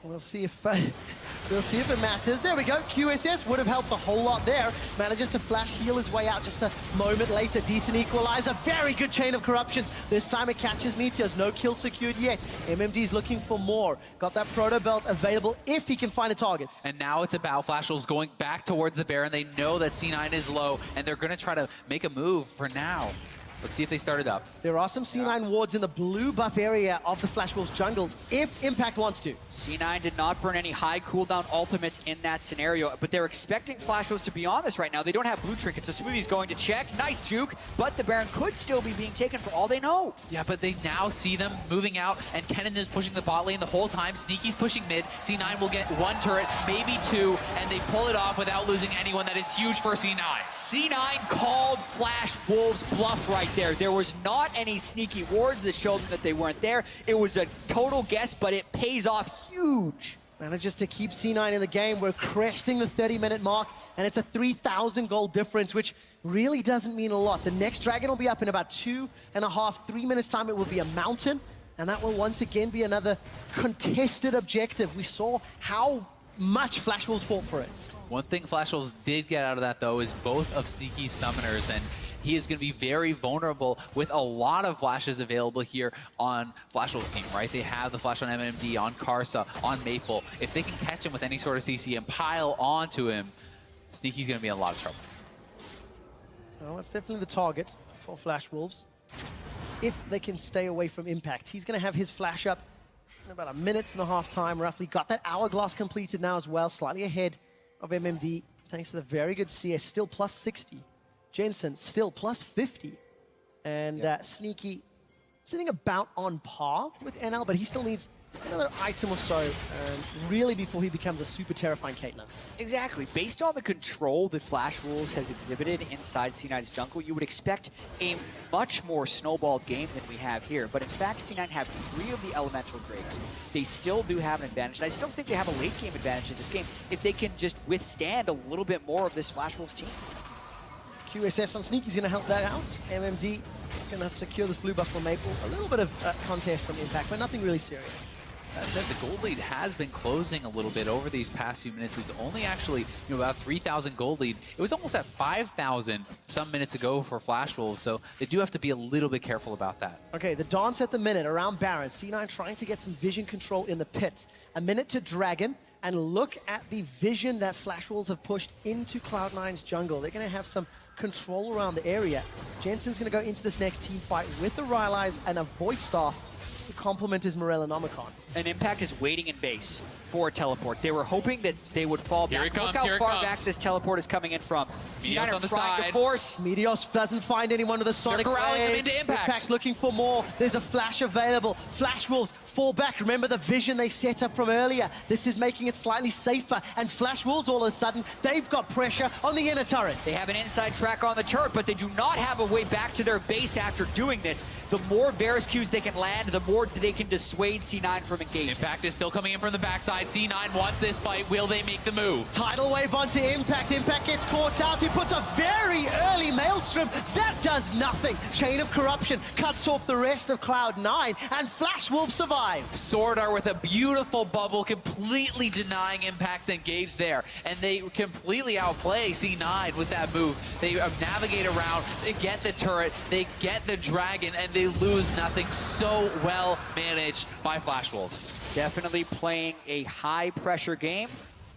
We'll see if it matters. There we go. QSS would have helped a whole lot there. Manages to flash heal his way out just a moment later. Decent equalizer. Very good chain of corruptions. This time it catches Meteors. No kill secured yet. MMD's looking for more. Got that proto belt available if he can find a target. And now it's about Flash Wolves going back towards the Baron. They know that C9 is low, and they're going to try to make a move for now. Let's see if they start it up. There are some C9 wards in the blue buff area of the Flash Wolves jungles, if Impact wants to. C9 did not burn any high cooldown ultimates in that scenario, but they're expecting Flash Wolves to be on this right now. They don't have blue trinkets, so Smoothie's going to check. Nice juke, but the Baron could still be being taken for all they know. Yeah, but they now see them moving out, and Kennen is pushing the bot lane the whole time. Sneaky's pushing mid. C9 will get one turret, maybe two, and they pull it off without losing anyone. That is huge for C9. C9 called Flash Wolves bluff right there. There was not any sneaky wards that showed them that they weren't there. It was a total guess, but it pays off huge. Manages to keep C9 in the game. We're cresting the 30-minute mark, and it's a 3,000 gold difference, which really doesn't mean a lot. The next dragon will be up in about 2.5, 3 minutes time. It will be a mountain, and that will once again be another contested objective. We saw how much Flash Wolves fought for it. One thing Flash Wolves did get out of that, though, is both of Sneaky's summoners, and he is going to be very vulnerable with a lot of flashes available here on Flash Wolves' team, right? They have the flash on MMD, on Karsa, on Maple. If they can catch him with any sort of CC and pile onto him, Sneaky's going to be in a lot of trouble. Well, that's definitely the target for Flash Wolves. If they can stay away from Impact. He's going to have his flash up in about 1.5 minutes time, roughly. Got that hourglass completed now as well, slightly ahead of MMD, thanks to the very good CS, still plus 60. Jensen still plus 50. And Sneaky sitting about on par with NL, but he still needs another item or so, really before he becomes a super terrifying Caitlyn. Exactly. Based on the control that Flash Wolves has exhibited inside C9's jungle, you would expect a much more snowballed game than we have here. But in fact, C9 have 3 of the elemental drakes. They still do have an advantage, and I still think they have a late game advantage in this game if they can just withstand a little bit more of this Flash Wolves team. QSS on Sneaky's going to help that out. MMD going to secure this blue buff for Maple. A little bit of contest from Impact, but nothing really serious. That said, the gold lead has been closing a little bit over these past few minutes. It's only actually about 3,000 gold lead. It was almost at 5,000 some minutes ago for Flash Wolves, so they do have to be a little bit careful about that. Okay, the dance at the minute around Baron. C9 trying to get some vision control in the pit. A minute to Dragon, and look at the vision that Flash Wolves have pushed into Cloud9's jungle. They're going to have some control around the area. Jensen's going to go into this next team fight with the Rylai's and a Void Staff to complement his Morel and Omicron. And Impact is waiting in base for a teleport. They were hoping that they would fall back. Here it comes, Look here how it far comes. back this teleport is coming in from. Meteos on the side. To force. Meteos doesn't find anyone with a Sonic corralling them Blade. into Impact. Impact's looking for more. There's a flash available. Flash Wolves fall back. Remember the vision they set up from earlier. This is making it slightly safer. And Flash Wolves, all of a sudden, they've got pressure on the inner turret. They have an inside track on the turret, but they do not have a way back to their base after doing this. The more Varus Qs they can land, the more they can dissuade C9 from engaging. Impact is still coming in from the backside. C9 wants this fight. Will they make the move? Tidal wave onto Impact. Impact gets caught out. He puts a very early Maelstrom. That does nothing. Chain of Corruption cuts off the rest of Cloud9, and Flash Wolf survives. Sword Art with a beautiful bubble, completely denying Impact's engage there. And they completely outplay C9 with that move. They navigate around, they get the turret, they get the dragon, and they lose nothing. So well managed by Flash Wolves. Definitely playing a high-pressure game,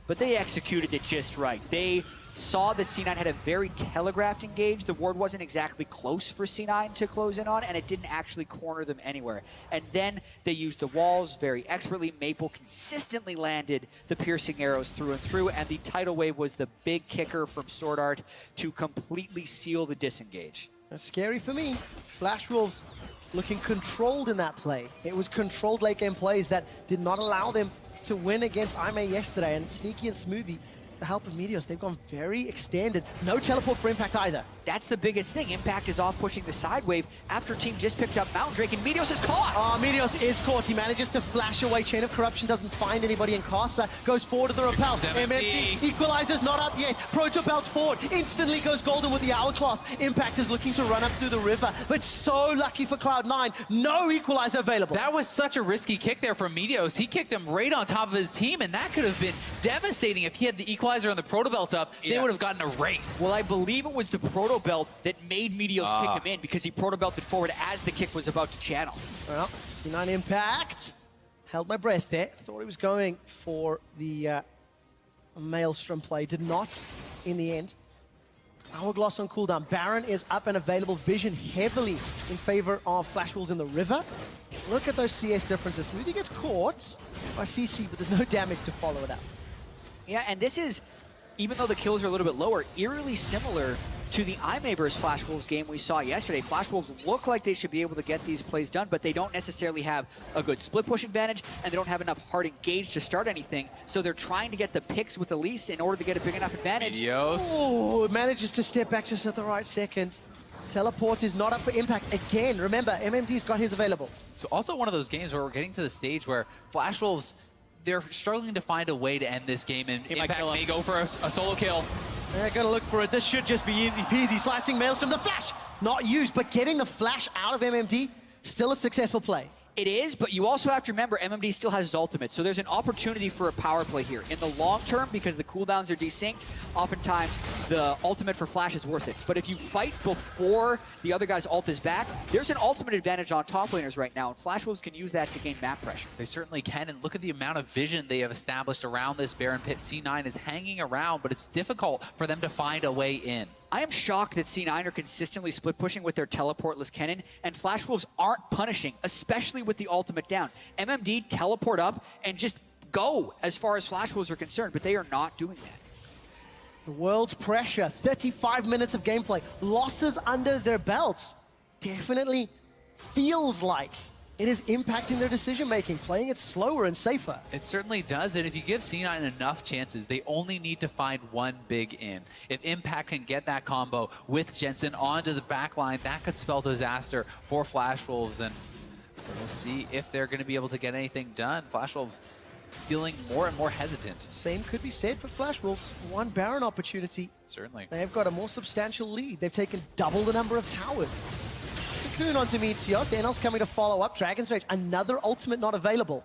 but they executed it just right. They saw that C9 had a very telegraphed engage. The ward wasn't exactly close for C9 to close in on, and it didn't actually corner them anywhere. And then they used the walls very expertly. Maple consistently landed the piercing arrows through and through, and the tidal wave was the big kicker from Sword Art to completely seal the disengage. That's scary for me. Flash Wolves looking controlled in that play. It was controlled late game plays that did not allow them to win against IMA yesterday, and Sneaky and Smoothie, the help of Meteos, they've gone very extended. No teleport for Impact either. That's the biggest thing. Impact is off pushing the side wave after team just picked up Mountain Drake, and Meteos is caught. Oh, Meteos is caught. He manages to flash away. Chain of Corruption doesn't find anybody in Casa. Goes forward to the repel. MMD equalizes, not up yet. Proto belts forward. Instantly goes golden with the hourglass. Impact is looking to run up through the river, but so lucky for Cloud9. No equalizer available. That was such a risky kick there from Meteos. He kicked him right on top of his team, and that could have been devastating if he had the equalizer and the Proto belt up. They would have gotten erased. Well, I believe it was the Proto belt that made Meteos kick him in, because he Proto belted forward as the kick was about to channel. Well, C9 Impact. Held my breath there. Thought he was going for the Maelstrom play. Did not in the end. Hourglass on cooldown. Baron is up and available. Vision heavily in favor of Flash Wolves in the river. Look at those CS differences. Smoothie gets caught by CC, but there's no damage to follow it up. Yeah, and this is, even though the kills are a little bit lower, eerily similar to the IMA versus Flash Wolves game we saw yesterday. Flash Wolves look like they should be able to get these plays done, but they don't necessarily have a good split push advantage, and they don't have enough hard engage to start anything, so they're trying to get the picks with Elise in order to get a big enough advantage. Meteos. Oh, manages to step back just at the right second. Teleport is not up for Impact again. Remember, MMD's got his available. So also one of those games where we're getting to the stage where Flash Wolves, they're struggling to find a way to end this game, and Impact may go for a solo kill. They're gonna look for it. This should just be easy peasy. Slicing Maelstrom, the flash not used, but getting the flash out of MMD, still a successful play. It is, but you also have to remember MMD still has his ultimate, so there's an opportunity for a power play here. In the long term, because the cooldowns are desynced, oftentimes the ultimate for Flash is worth it. But if you fight before the other guy's ult is back, there's an ultimate advantage on top laners right now, and Flash Wolves can use that to gain map pressure. They certainly can, and look at the amount of vision they have established around this Baron pit. C9 is hanging around, but it's difficult for them to find a way in. I am shocked that C9 are consistently split pushing with their teleportless cannon, and Flash Wolves aren't punishing, especially with the ultimate down. MMD teleport up and just go as far as Flash Wolves are concerned, but they are not doing that. The world's pressure, 35 minutes of gameplay, losses under their belts. Definitely feels like it is impacting their decision-making, playing it slower and safer. It certainly does, and if you give C9 enough chances, they only need to find one big in. If Impact can get that combo with Jensen onto the back line, that could spell disaster for Flash Wolves, and we'll see if they're going to be able to get anything done. Flash Wolves feeling more and more hesitant. Same could be said for Flash Wolves. One Baron opportunity. Certainly. They've got a more substantial lead. They've taken double the number of towers. Cocoon onto Meteos. NL's coming to follow up. Dragon's Rage, another ultimate not available.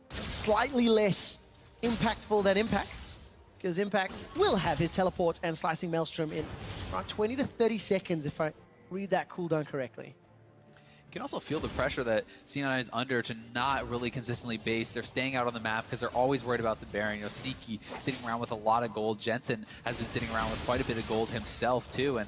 Slightly less impactful than Impact's, because Impact will have his teleport and Slicing Maelstrom in around 20 to 30 seconds, if I read that cooldown correctly. You can also feel the pressure that C9 is under to not really consistently base. They're staying out on the map because they're always worried about the Baron. You know, Sneaky sitting around with a lot of gold. Jensen has been sitting around with quite a bit of gold himself too. And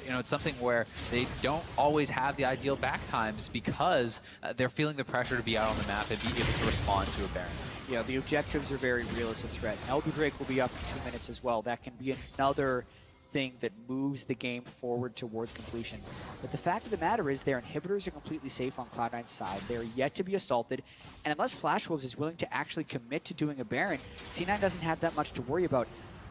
you know, it's something where they don't always have the ideal back times because they're feeling the pressure to be out on the map and be able to respond to a Baron. Yeah, the objectives are very real as a threat. Elder Drake will be up in 2 minutes as well. That can be another thing that moves the game forward towards completion. But the fact of the matter is their inhibitors are completely safe on Cloud9's side. They're yet to be assaulted, and unless Flash Wolves is willing to actually commit to doing a Baron, C9 doesn't have that much to worry about.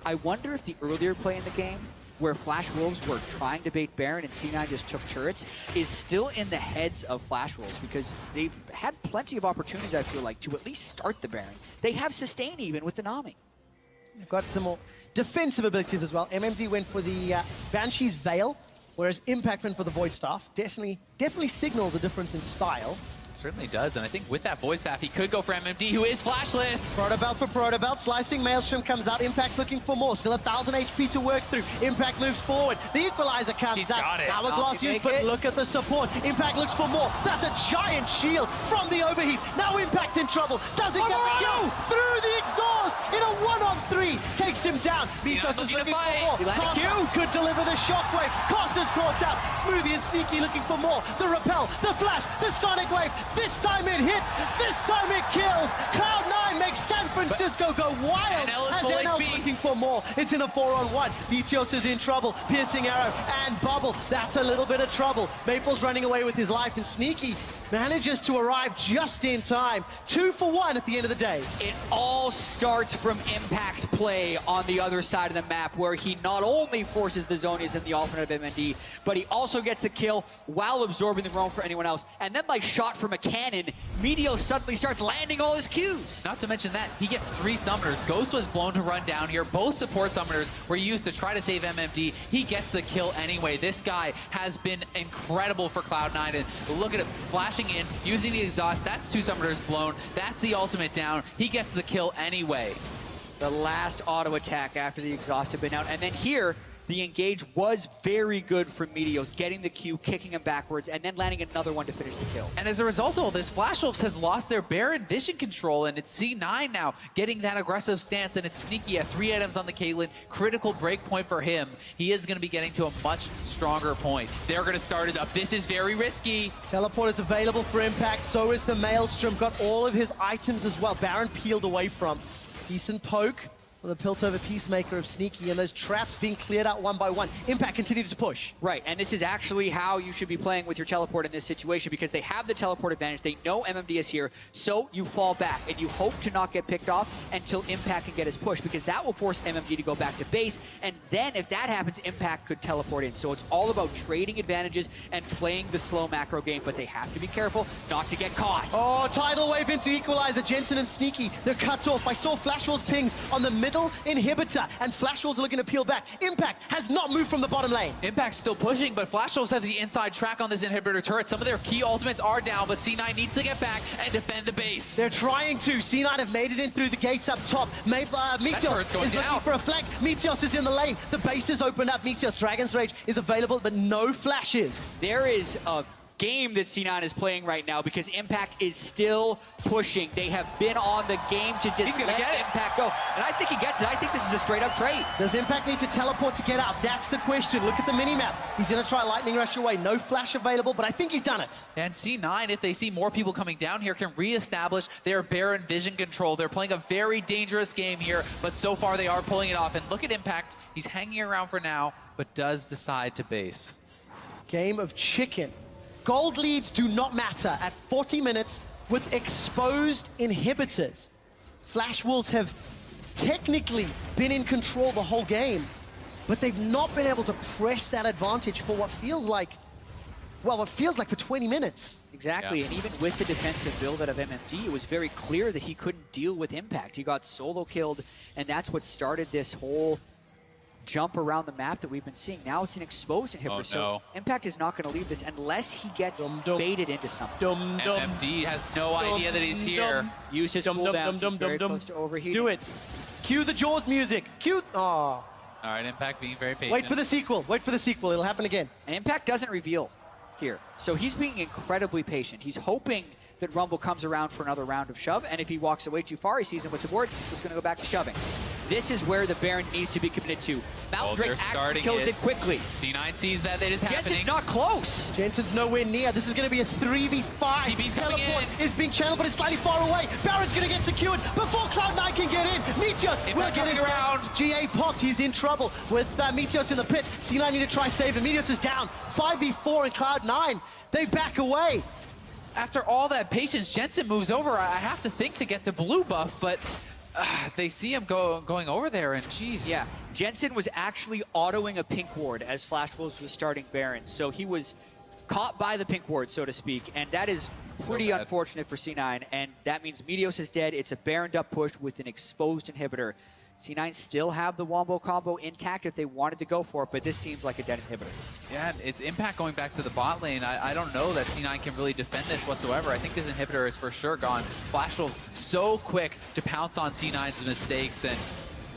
I wonder if the earlier play in the game where Flash Wolves were trying to bait Baron and C9 just took turrets, is still in the heads of Flash Wolves because they've had plenty of opportunities, I feel like, to at least start the Baron. They have sustain even with the Nami. They've got some more defensive abilities as well. MMD went for the Banshee's Veil, whereas Impact went for the Void Staff. Definitely signals a difference in style. Certainly does, and I think with that Void Staff, he could go for MMD, who is flashless. Protobelt for Protobelt, slicing Maelstrom comes out, Impact's looking for more, still 1,000 HP to work through, Impact moves forward, the Equalizer comes He's out, got it. Hourglass used, but look at the support, Impact looks for more, that's a giant shield from the overheat, now Impact's in trouble, doesn't get the kill, through the exhaust, in a 1-on-3, takes him down, Mythos is looking for more, Q could deliver the shockwave, Costa's caught out, Smoothie and Sneaky looking for more, the repel, the flash, the sonic wave, this time it hits, this time it kills, Cloud9 makes San Francisco go wild, as NL's looking for more, it's in a 4-on-1, Meteos is in trouble, piercing arrow, and Bubble, that's a little bit of trouble, Maple's running away with his life, and Sneaky manages to arrive just in time, 2 for 1 at the end of the day. It all starts from Impact's play on the other side of the map, where he not only forces the Zonias and the alternate of MND, but he also gets the kill while absorbing the roam for anyone else. And then, like shot from a cannon, Meteos suddenly starts landing all his Qs. Not to mention that, he gets 3 summoners. Ghost was blown to run down here. Both support summoners were used to try to save MMD. He gets the kill anyway. This guy has been incredible for Cloud9. And look at it, flashing in, using the exhaust. That's 2 summoners blown. That's the ultimate down. He gets the kill anyway. The last auto attack after the exhaust had been out. And then here, the engage was very good from Meteos, getting the Q, kicking him backwards, and then landing another one to finish the kill. And as a result of all this, Flash Wolves has lost their Baron vision control, and it's C9 now getting that aggressive stance, and it's Sneaky at 3 items on the Caitlyn. Critical break point for him. He is going to be getting to a much stronger point. They're going to start it up. This is very risky. Teleport is available for Impact, so is the Maelstrom. Got all of his items as well. Baron peeled away from. Decent poke. The Piltover Peacemaker of Sneaky, and those traps being cleared out one by one. Impact continues to push. Right, and this is actually how you should be playing with your teleport in this situation, because they have the teleport advantage. They know MMD is here, so you fall back, and you hope to not get picked off until Impact can get his push, because that will force MMD to go back to base, and then if that happens, Impact could teleport in. So it's all about trading advantages and playing the slow macro game, but they have to be careful not to get caught. Oh, tidal wave into Equalizer. Jensen and Sneaky, they're cut off. I saw Flash Wolves pings on the middle inhibitor, and Flash Wolves are looking to peel back. Impact has not moved from the bottom lane. Impact's still pushing, but Flash Wolves have the inside track on this inhibitor turret. Some of their key ultimates are down, but C9 needs to get back and defend the base. They're trying to. C9 have made it in through the gates up top. Meteos is looking for a flank. Meteos is in the lane. The base is opened up. Meteos Dragon's Rage is available, but no flashes. There is a game that C9 is playing right now, because Impact is still pushing. They have been on the game to just let Impact go. And I think he gets it. I think this is a straight up trade. Does Impact need to teleport to get out? That's the question. Look at the minimap. He's going to try Lightning Rush away. No flash available, but I think he's done it. And C9, if they see more people coming down here, can reestablish their Baron vision control. They're playing a very dangerous game here, but so far they are pulling it off. And look at Impact. He's hanging around for now, but does decide to base. Game of chicken. Gold leads do not matter at 40 minutes with exposed inhibitors. Flash Wolves have technically been in control the whole game, but they've not been able to press that advantage for what feels like, well, it feels like for 20 minutes. Exactly, and even with the defensive build out of MMD, it was very clear that he couldn't deal with Impact. He got solo killed, and that's what started this whole jump around the map that we've been seeing. Now it's an exposed inhibitor, so Impact is not going to leave this unless he gets baited into something. MMD has no idea that he's here. Use his cooldowns, he's very close to overheating. Do it. Cue the Jaws music. Cue, oh. All right, Impact being very patient. Wait for the sequel, wait for the sequel, it'll happen again. And Impact doesn't reveal here, so he's being incredibly patient. He's hoping that Rumble comes around for another round of shove, and if he walks away too far, he sees him with the board, he's going to go back to shoving. This is where the Baron needs to be committed to. Maldrake actually kills it quickly. C9 sees that it is happening. Jensen's not close. Jensen's nowhere near. This is going to be a 3v5. TB's coming Teleport in. is being channeled, but it's slightly far away. Baron's going to get secured before Cloud9 can get in. Meteos will get his around. GA popped. He's in trouble with Meteos in the pit. C9 need to try save him. Meteos is down. 5v4 and Cloud9. They back away. After all that patience, Jensen moves over. I have to think to get the blue buff, but They see him going over there, and geez. Yeah, Jensen was actually autoing a pink ward as Flash Wolves was starting Baron, so he was caught by the pink ward, so to speak, and that is pretty unfortunate for C9, and that means Meteos is dead. It's a Baroned up push with an exposed inhibitor. C9 still have the Wombo combo intact if they wanted to go for it, but this seems like a dead inhibitor. Yeah, it's Impact going back to the bot lane. I don't know that C9 can really defend this whatsoever. I think this inhibitor is for sure gone. Flash Wolves so quick to pounce on C9's mistakes, and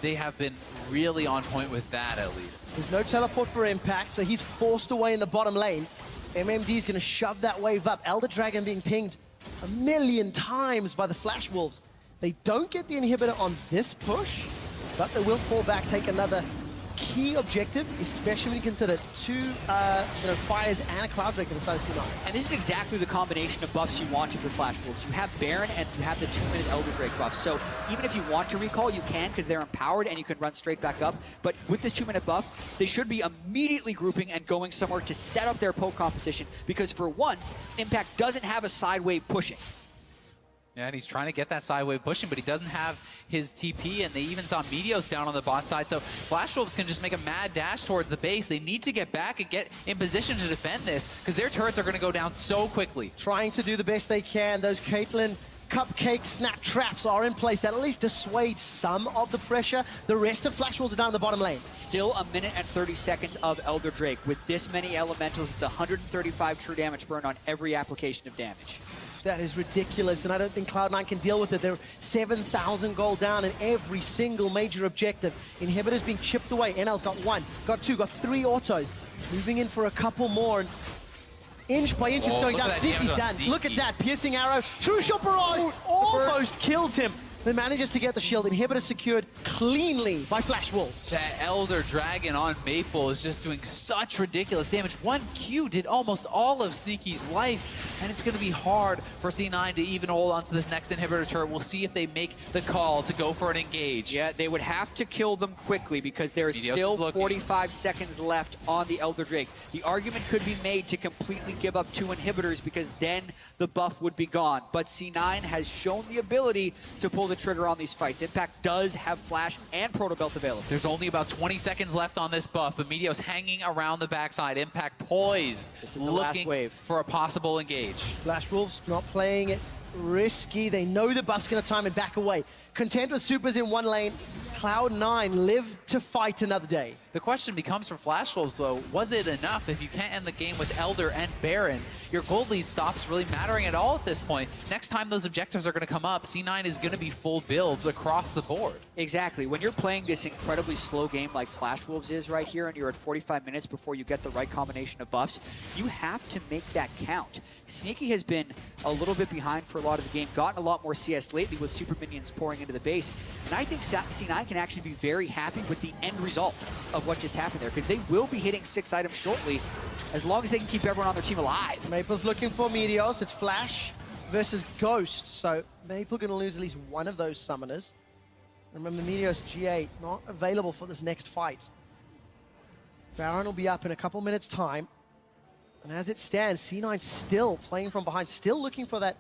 they have been really on point with that, at least. There's no teleport for Impact, so he's forced away in the bottom lane. MMD is going to shove that wave up. Elder Dragon being pinged a million times by the Flash Wolves. They don't get the inhibitor on this push, but they will fall back, take another key objective, especially when you consider two Fires and a Cloud Drake on the side of C9. And this is exactly the combination of buffs you want for Flash Wolves. You have Baron and you have the 2-minute Elder Drake buff. So even if you want to recall, you can because they're empowered and you can run straight back up. But with this 2-minute buff, they should be immediately grouping and going somewhere to set up their poke competition, because for once, Impact doesn't have a side wave pushing. Yeah, and he's trying to get that side wave pushing, but he doesn't have his TP, and they even saw Meteos down on the bot side, so Flash Wolves can just make a mad dash towards the base. They need to get back and get in position to defend this, because their turrets are going to go down so quickly. Trying to do the best they can. Those Caitlyn cupcake snap traps are in place that at least dissuade some of the pressure. The rest of Flash Wolves are down in the bottom lane. Still a minute and 30 seconds of Elder Drake. With this many elementals, it's 135 true damage burn on every application of damage. That is ridiculous, and I don't think Cloud9 can deal with it. They're 7,000 gold down in every single major objective. Inhibitors being chipped away. NL's got 1, got 2, got 3 autos. Moving in for a couple more. And inch by inch, it's going down. Sneaky's done. Look at that. Piercing arrow. True shot barrage almost kills him. But manages to get the shield. Inhibitor secured cleanly by Flash Wolves. That Elder Dragon on Maple is just doing such ridiculous damage. 1 Q did almost all of Sneaky's life, and it's going to be hard for C9 to even hold on to this next inhibitor turret. We'll see if they make the call to go for an engage. Yeah, they would have to kill them quickly because there is still 45 seconds left on the Elder Drake. The argument could be made to completely give up 2 inhibitors because then the buff would be gone. But C9 has shown the ability to pull the trigger on these fights. Impact does have Flash and Proto Belt available. There's only about 20 seconds left on this buff, but Meteos hanging around the backside. Impact poised, looking for a possible engage. Flash Wolves not playing it risky. They know the buff's going to time and back away. Content with supers in one lane. Cloud9 live to fight another day. The question becomes for Flash Wolves, though, was it enough? If you can't end the game with Elder and Baron, your gold lead stops really mattering at all at this point. Next time those objectives are going to come up, C9 is going to be full builds across the board. Exactly. When you're playing this incredibly slow game like Flash Wolves is right here, and you're at 45 minutes before you get the right combination of buffs, you have to make that count. Sneaky has been a little bit behind for a lot of the game, gotten a lot more CS lately with super minions pouring into the base, and I think C9 can actually be very happy with the end result of what just happened there, because they will be hitting 6 items shortly as long as they can keep everyone on their team alive. Maple's looking for Meteos. It's Flash versus Ghost, so Maple going to lose at least one of those summoners. Remember, Meteos G8 not available for this next fight. Baron will be up in a couple minutes' time. And as it stands, C9 still playing from behind, still looking for that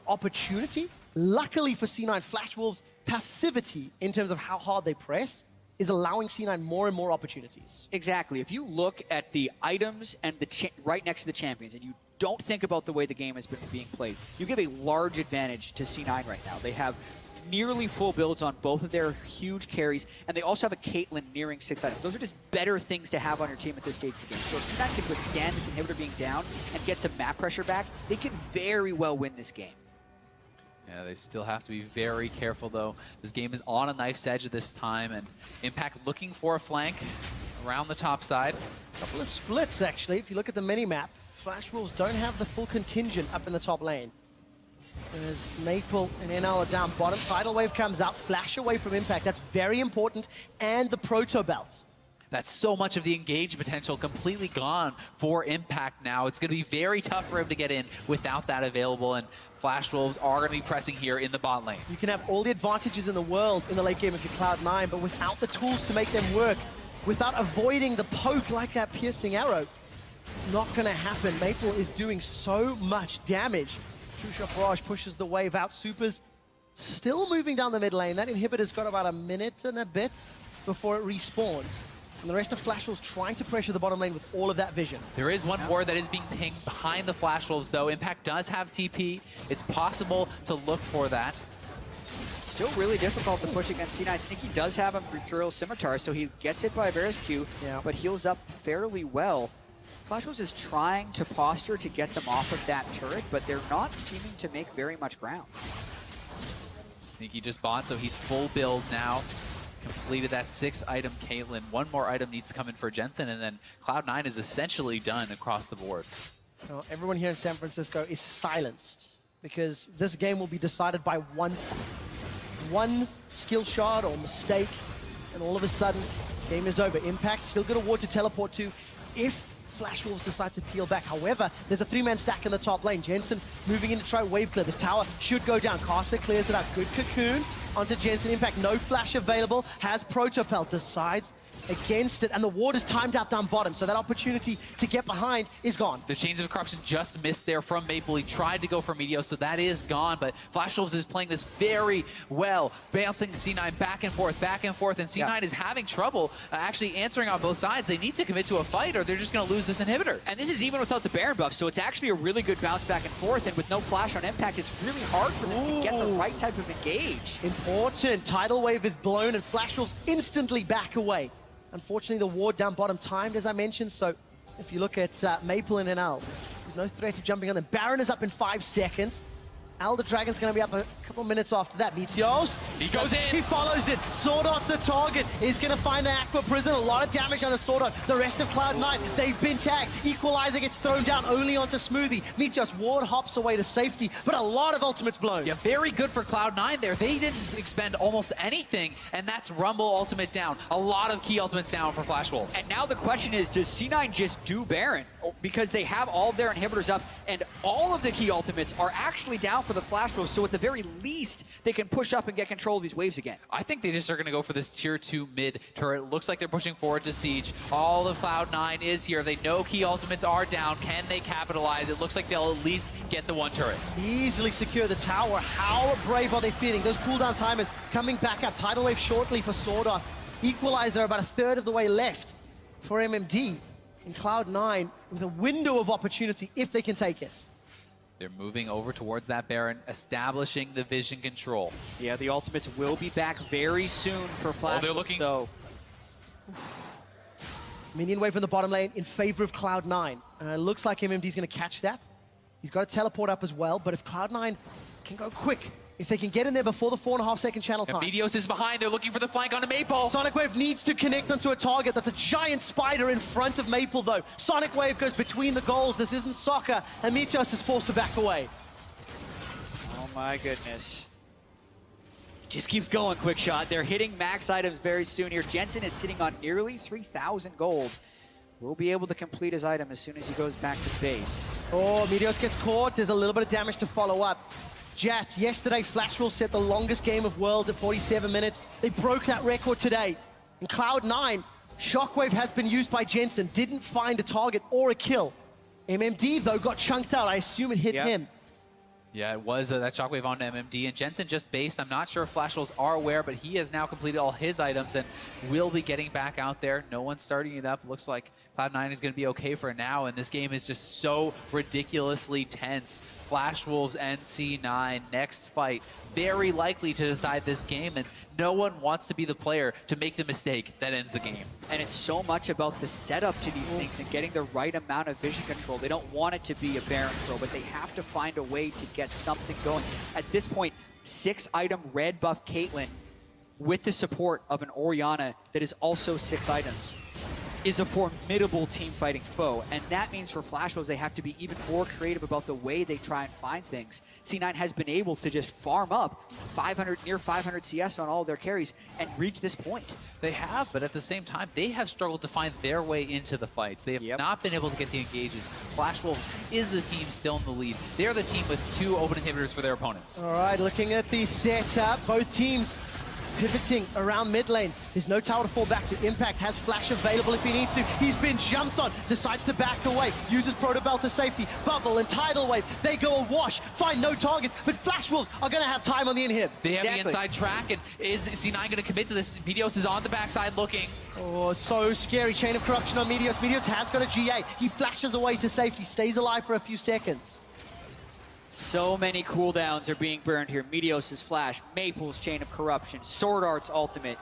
opportunity. Luckily for C9, Flash Wolves' passivity in terms of how hard they press is allowing C9 more and more opportunities. Exactly. If you look at the items and the right next to the champions, and you don't think about the way the game has been being played, you give a large advantage to C9 right now. They have nearly full builds on both of their huge carries, and they also have a Caitlyn nearing 6 items. Those are just better things to have on your team at this stage of the game. So if C9 can withstand this inhibitor being down and get some map pressure back, they can very well win this game. Yeah, they still have to be very careful, though. This game is on a knife's edge at this time, and Impact looking for a flank around the top side. A couple of splits, actually. If you look at the mini-map, Flash Wolves don't have the full contingent up in the top lane. As Maple and NL are down bottom, Tidal Wave comes out, flash away from Impact. That's very important, and the Proto Belt. That's so much of the engage potential completely gone for Impact now. It's going to be very tough for him to get in without that available, and Flash Wolves are going to be pressing here in the bot lane. You can have all the advantages in the world in the late game if you're Cloud9, but without the tools to make them work, without avoiding the poke like that piercing arrow, it's not going to happen. Maple is doing so much damage. True Shot Barrage pushes the wave out. Supers still moving down the mid lane. That inhibitor's got about a minute and a bit before it respawns. And the rest of Flash Wolves trying to pressure the bottom lane with all of that vision. There is one ward that is being pinged behind the Flash Wolves, though. Impact does have TP. It's possible to look for that. Still really difficult to push against C9. Sneaky does have him Mercurial Scimitar, so he gets hit by a Varus Q, but heals up fairly well. Flash Wolves is trying to posture to get them off of that turret, but they're not seeming to make very much ground. Sneaky just bought, so he's full build now. Completed that 6-item Caitlyn. One more item needs to come in for Jensen, and then Cloud9 is essentially done across the board. Well, everyone here in San Francisco is silenced because this game will be decided by one skill shot or mistake, and all of a sudden, game is over. Impact still got a ward to teleport to if Flash Wolves decide to peel back. However, there's a 3-man stack in the top lane. Jensen moving in to try wave clear. This tower should go down. Caster clears it out. Good cocoon onto Jensen. Impact, no flash available. Has Protopelt, decides against it, and the ward is timed out down bottom, so that opportunity to get behind is gone. The Chains of Corruption just missed there from Maple. He tried to go for Meteos, so that is gone, but Flash Wolves is playing this very well, bouncing C9 back and forth, and C9 is having trouble actually answering on both sides. They need to commit to a fight, or they're just going to lose this inhibitor. And this is even without the Baron buff, so it's actually a really good bounce back and forth, and with no flash on Impact, it's really hard for them to get the right type of engage. Important. Tidal Wave is blown, and Flash Wolves instantly back away. Unfortunately, the ward down bottom timed, as I mentioned, so if you look at Maple and NL, there's no threat of jumping on them. Baron is up in 5 seconds. Elder Dragon's going to be up a couple minutes after that. Meteos. He goes in. He follows it. Sword Art's the target. He's going to find an Aqua Prison. A lot of damage on the Sword Art. The rest of Cloud9, they've been tagged. Equalizer gets thrown down only onto Smoothie. Meteos ward hops away to safety, but a lot of ultimates blown. Yeah, very good for Cloud9 there. They didn't expend almost anything, and that's Rumble ultimate down. A lot of key ultimates down for Flash Wolves. And now the question is, does C9 just do Baron? Because they have all their inhibitors up, and all of the key ultimates are actually down for the Flash Wolves, so at the very least, they can push up and get control of these waves again. I think they just are going to go for this tier 2 mid turret. Looks like they're pushing forward to Siege. All of Cloud9 is here. They know key ultimates are down. Can they capitalize? It looks like they'll at least get the one turret. Easily secure the tower. How brave are they feeling? Those cooldown timers coming back up. Tidal Wave shortly for Sword Art. Equalizer about a third of the way left for MMD. In Cloud9 with a window of opportunity if they can take it. They're moving over towards that Baron, establishing the vision control. Yeah, the ultimates will be back very soon for Flash. They're looking. Though. Minion wave from the bottom lane in favor of Cloud9. Looks like MMD's going to catch that. He's got to teleport up as well, but if Cloud9 can go quick, if they can get in there before the 4.5-second channel time. Meteos is behind. They're looking for the flank onto Maple. Sonic Wave needs to connect onto a target. That's a giant spider in front of Maple, though. Sonic Wave goes between the goals. This isn't soccer, and Meteos is forced to back away. Oh my goodness. Just keeps going, quick shot. They're hitting max items very soon here. Jensen is sitting on nearly 3,000 gold. Will be able to complete his item as soon as he goes back to base. Oh, Meteos gets caught. There's a little bit of damage to follow up. Jat, yesterday Flash Wolves set the longest game of Worlds at 47 minutes. They broke that record today. In Cloud9, Shockwave has been used by Jensen. Didn't find a target or a kill. MMD, though, got chunked out. I assume it hit him. Yeah, it was that shockwave onto MMD, and Jensen just based. I'm not sure if Flash Wolves are aware, but he has now completed all his items and will be getting back out there. No one's starting it up. Looks like Cloud9 is going to be okay for now, and this game is just so ridiculously tense. Flash Wolves and C9, next fight, very likely to decide this game, and no one wants to be the player to make the mistake that ends the game. And it's so much about the setup to these things and getting the right amount of vision control. They don't want it to be a Baron throw, but they have to find a way to get something going. At this point, 6-item red buff Caitlyn with the support of an Orianna that is also 6 items is a formidable team fighting foe, and that means for Flash Wolves they have to be even more creative about the way they try and find things. C9 has been able to just farm up near 500 CS on all of their carries and reach this point. They have, but at the same time, they have struggled to find their way into the fights. They have not been able to get the engages. Flash Wolves is the team still in the lead. They're the team with 2 open inhibitors for their opponents. All right, looking at the setup, both teams pivoting around mid lane. There's no tower to fall back to. Impact has flash available if he needs to. He's been jumped on, decides to back away, uses Protobell to safety. Bubble and Tidal Wave, they go awash, find no targets, but Flash Wolves are going to have time on the inhib. They have the inside track, and is C9 going to commit to this? Meteos is on the backside looking. Oh, so scary. Chain of Corruption on Meteos. Meteos has got a GA. He flashes away to safety, stays alive for a few seconds. So many cooldowns are being burned here. Meteos' flash, Maple's Chain of Corruption, Sword Art's ultimate.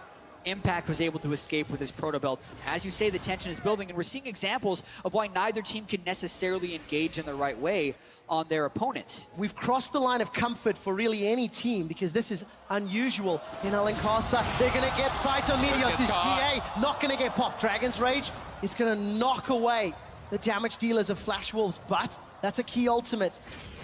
Impact was able to escape with his Protobell. As you say, the tension is building, and we're seeing examples of why neither team can necessarily engage in the right way on their opponents. We've crossed the line of comfort for really any team because this is unusual. NL and Casa, they're going to get sight on Meteos. His GA not going to get popped. Dragon's Rage is going to knock away the damage dealers of Flash Wolves, but that's a key ultimate.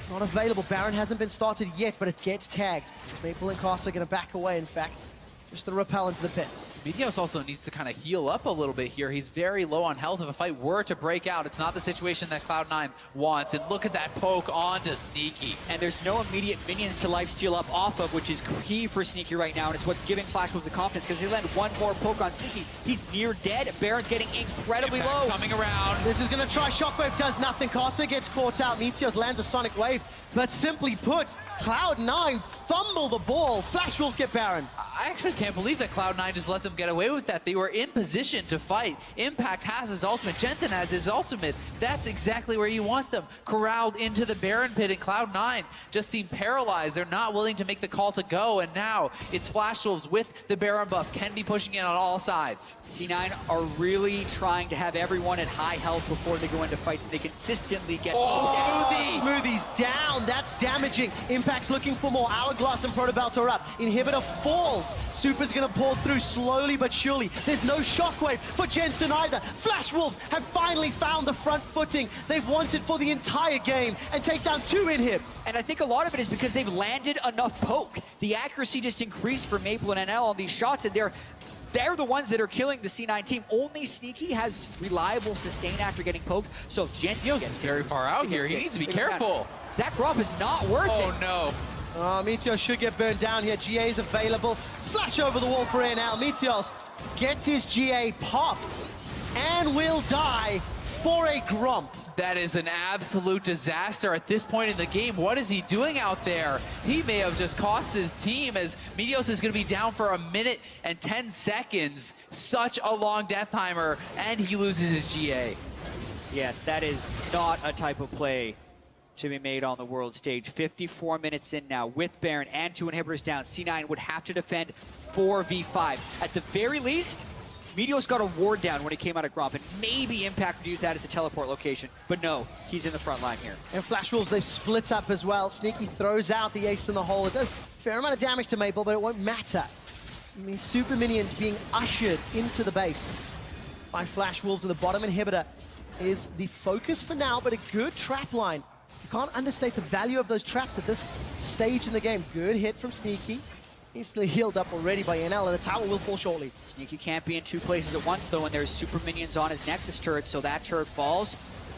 Not available. Baron hasn't been started yet, but it gets tagged. Maple and Casa are going to back away, in fact. Just the repel into the pits. Meteos also needs to kind of heal up a little bit here. He's very low on health. If a fight were to break out, it's not the situation that Cloud9 wants. And look at that poke onto Sneaky. And there's no immediate minions to lifesteal up off of, which is key for Sneaky right now. And it's what's giving Flash Wolves the confidence, because they land one more poke on Sneaky. He's near dead. Baron's getting incredibly low. Coming around. This is going to try. Shockwave does nothing. Casa gets caught out. Meteos lands a Sonic Wave. But simply put, Cloud9 fumble the ball. Flash Wolves get Baron. I actually can't believe that Cloud9 just let them get away with that. They were in position to fight. Impact has his ultimate. Jensen has his ultimate. That's exactly where you want them. Corralled into the Baron pit, and Cloud9 just seem paralyzed. They're not willing to make the call to go, and now it's Flash Wolves with the Baron buff. Can be pushing in on all sides. C9 are really trying to have everyone at high health before they go into fights, and they consistently get Smoothie! Smoothie's down. That's damaging. Impact's looking for more. Hourglass and Protobelt are up. Inhibitor falls. Super's going to pull through slowly but surely. There's no shockwave for Jensen either. Flash Wolves have finally found the front footing they've wanted for the entire game and take down 2 inhibs. And I think a lot of it is because they've landed enough poke. The accuracy just increased for Maple and NL on these shots, and they're the ones that are killing the C9 team. Only Sneaky has reliable sustain after getting poked, so if Jensen gets very far out here. He needs to be careful. That grub is not worth it. Oh no. Meteos should get burned down here. GA is available. Flash over the wall for NL. Meteos gets his GA popped and will die for a Grump. That is an absolute disaster at this point in the game. What is he doing out there? He may have just cost his team, as Meteos is going to be down for 1 minute and 10 seconds. Such a long death timer, and he loses his GA. Yes, that is not a type of play to be made on the world stage. 54 minutes in now with Baron and 2 inhibitors down. C9 would have to defend 4v5. At the very least, Meteos got a ward down when he came out of Gromp, and maybe Impact would use that as a teleport location. But no, he's in the front line here. And Flash Wolves, they've split up as well. Sneaky throws out the ace in the hole. It does a fair amount of damage to Maple, but it won't matter. I mean, super minions being ushered into the base by Flash Wolves, and the bottom inhibitor is the focus for now, but a good trap line. You can't understate the value of those traps at this stage in the game. Good hit from Sneaky. Easily healed up already by NL, and the tower will fall shortly. Sneaky can't be in 2 places at once, though, and there's super minions on his Nexus turret, so that turret falls,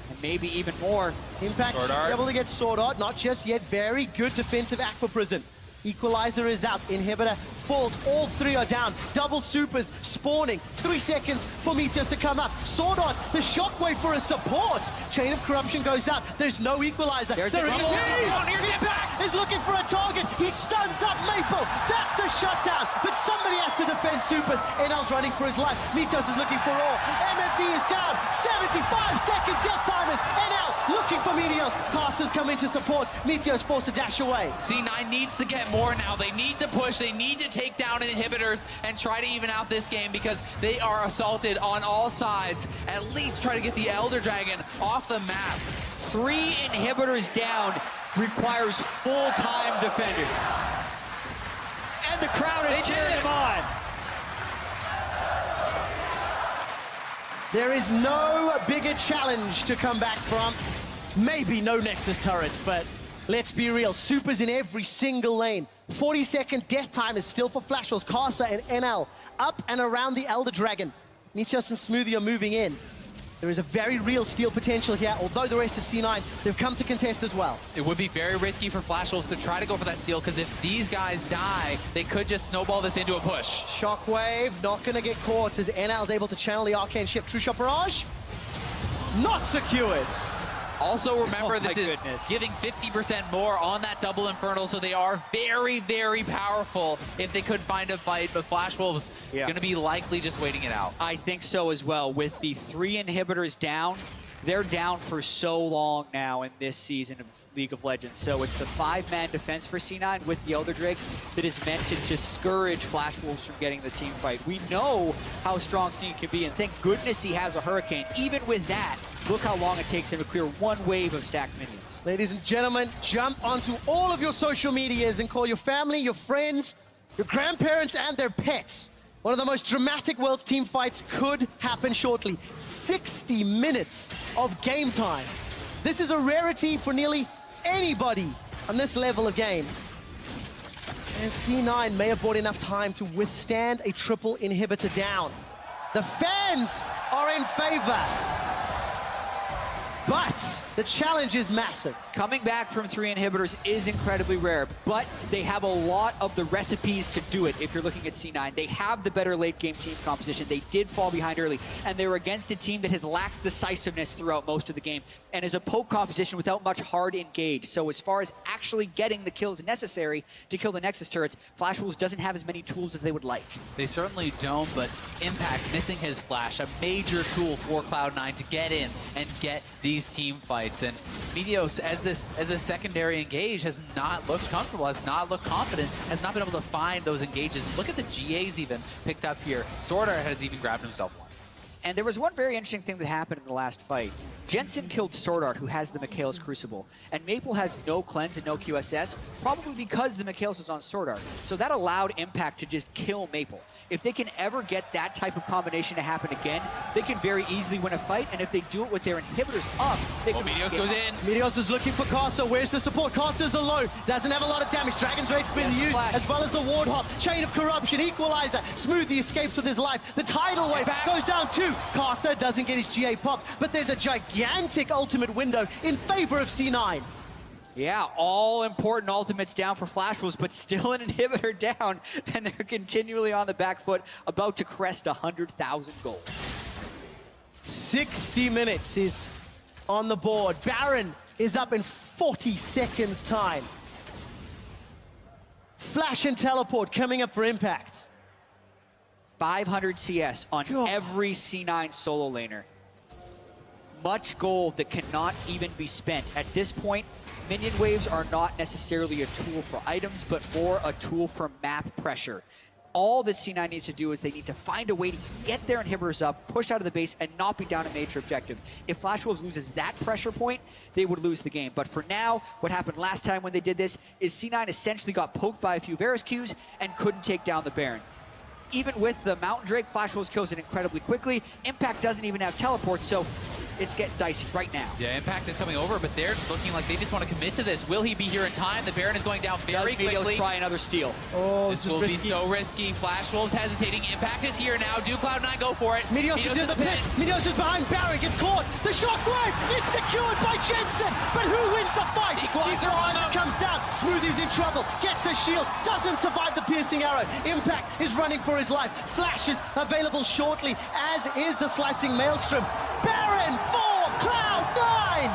and maybe even more. Impact should be able to get Sword Art, not just yet. Very good defensive Aqua Prison. Equalizer is out. Inhibitor falls. All 3 are down. Double supers spawning. 3 seconds for Meteos to come up. Sword Art, the shockwave for a support. Chain of Corruption goes out. There's no equalizer. There's the Impact is looking for a target. He stuns up Maple. That's the shutdown. But somebody has to defend supers. NL's running for his life. Meteos is looking for all. MFD is down. 75-second death timers. NL looking for Meteos. Caster's coming to support. Meteos forced to dash away. C9 needs to get more now. They need to push. They need to take down inhibitors and try to even out this game, because they are assaulted on all sides. At least try to get the Elder Dragon off the map. 3 inhibitors down requires full-time defending. And the crowd is cheering him on. There is no bigger challenge to come back from. Maybe no Nexus turrets, but let's be real. Supers in every single lane. 40-second death time is still for Flash Wolves. Casa and NL up and around the Elder Dragon. Meteos and Smoothie are moving in. There is a very real steal potential here, although the rest of C9, they've come to contest as well. It would be very risky for Flash Wolves to try to go for that steal, because if these guys die, they could just snowball this into a push. Shockwave, not going to get caught as NL is able to channel the Arcane Ship. True Shot Barrage, not secured. Also remember, this is goodness. giving 50% more on that double Infernal, so they are very, very powerful if they could find a fight, but Flash Wolves going to be likely just waiting it out. I think so as well. With the 3 inhibitors down, they're down for so long now in this season of League of Legends. So it's the 5-man defense for C9 with the Elder Drake that is meant to discourage Flash Wolves from getting the team fight. We know how strong Sneak can be, and thank goodness he has a Hurricane. Even with that, look how long it takes him to clear 1 wave of stacked minions. Ladies and gentlemen, jump onto all of your social medias and call your family, your friends, your grandparents, and their pets. One of the most dramatic Worlds team fights could happen shortly. 60 minutes of game time. This is a rarity for nearly anybody on this level of game. And C9 may have bought enough time to withstand a triple inhibitor down. The fans are in favor. But the challenge is massive. Coming back from 3 inhibitors is incredibly rare, but they have a lot of the recipes to do it if you're looking at C9. They have the better late game team composition. They did fall behind early, and they were against a team that has lacked decisiveness throughout most of the game and is a poke composition without much hard engage. So as far as actually getting the kills necessary to kill the Nexus turrets, Flash Wolves doesn't have as many tools as they would like. They certainly don't, but Impact missing his flash, a major tool for Cloud9 to get in and get these team fights. And Meteos, as a secondary engage, has not looked comfortable, has not looked confident, has not been able to find those engages. And look at the GAs even picked up here. Swordart has even grabbed himself one. And there was one very interesting thing that happened in the last fight. Jensen killed Swordart, who has the Mikhail's Crucible, and Maple has no cleanse and no QSS, probably because the Mikhail's is on Swordart. So that allowed Impact to just kill Maple. If they can ever get that type of combination to happen again, they can very easily win a fight, and if they do it with their inhibitors up, they can... Meteos goes in. Meteos is looking for Casa. Where's the support? Casa's alone. Doesn't have a lot of damage. Dragon's Rage's been used, as well as the Ward Hop. Chain of Corruption, Equalizer. Smoothie escapes with his life. The Tidal Wave goes down too. Casa doesn't get his GA pop, but there's a gigantic ultimate window in favor of C9. Yeah, all important ultimates down for Flash Wolves, but still an inhibitor down, and they're continually on the back foot, about to crest 100,000 gold. 60 minutes is on the board. Baron is up in 40 seconds time. Flash and Teleport coming up for Impact. 500 CS on every C9 solo laner. Much gold that cannot even be spent. At this point, minion waves are not necessarily a tool for items, but more a tool for map pressure. All that C9 needs to do is they need to find a way to get their inhibitors up, push out of the base, and not be down a major objective. If Flash Wolves loses that pressure point, they would lose the game. But for now, what happened last time when they did this is C9 essentially got poked by a few Varus Qs and couldn't take down the Baron. Even with the Mountain Drake, Flash Wolves kills it incredibly quickly. Impact doesn't even have teleport, so it's getting dicey right now. Yeah, Impact is coming over, but they're looking like they just want to commit to this. Will he be here in time? The Baron is going down very quickly. Try another steal. Oh, this will be so risky. Flash Wolves hesitating. Impact is here now. Do Cloud9 go for it? Meteos is in the pit. Meteos is behind Baron, gets caught. The shockwave, it's secured by Jensen. But who wins the fight? Equalizer on him. Comes down. Smoothie's in trouble. Gets the shield. Doesn't survive the piercing arrow. Impact is running for his life. Flash is available shortly, as is the slicing maelstrom. Baron for Cloud9.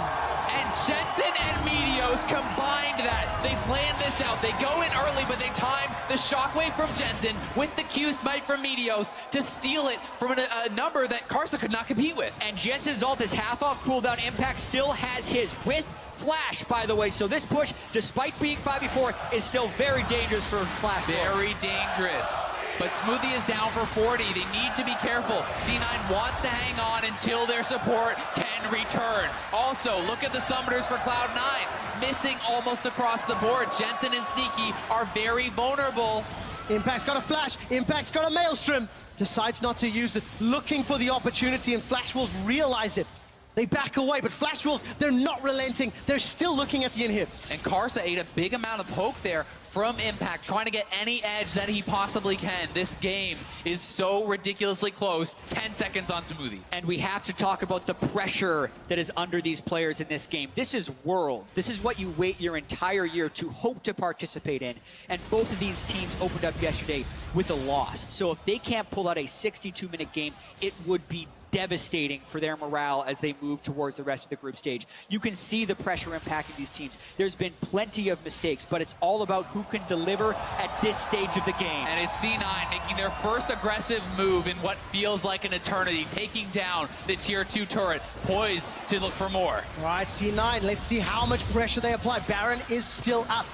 And Jensen and Meteos combined that. They planned this out. They go in early, but they time the shockwave from Jensen with the Q smite from Meteos to steal it from a number that Karsa could not compete with. And Jensen's ult is half off cooldown. Impact still has his with Flash, by the way. So this push, despite being 5v4, is still very dangerous for Flash. Very dangerous. But Smoothie is down for 40. They need to be careful. C9 wants to hang on until their support can return. Also, look at the summoners for Cloud9. Missing almost across the board. Jensen and Sneaky are very vulnerable. Impact's got a flash. Impact's got a maelstrom. Decides not to use it. Looking for the opportunity, and Flash Wolves realize it. They back away, but Flash Wolves, they're not relenting. They're still looking at the inhibs. And Karsa ate a big amount of poke there from Impact, trying to get any edge that he possibly can. This game is so ridiculously close. 10 seconds on Smoothie. And we have to talk about the pressure that is under these players in this game. This is Worlds. This is what you wait your entire year to hope to participate in. And both of these teams opened up yesterday with a loss. So if they can't pull out a 62-minute game, it would be devastating for their morale as they move towards the rest of the group stage. You can see the pressure impacting these teams. There's been plenty of mistakes, but it's all about who can deliver at this stage of the game. And it's C9 making their first aggressive move in what feels like an eternity, taking down the tier 2 turret, poised to look for more. All right, C9, let's see how much pressure they apply. Baron is still up.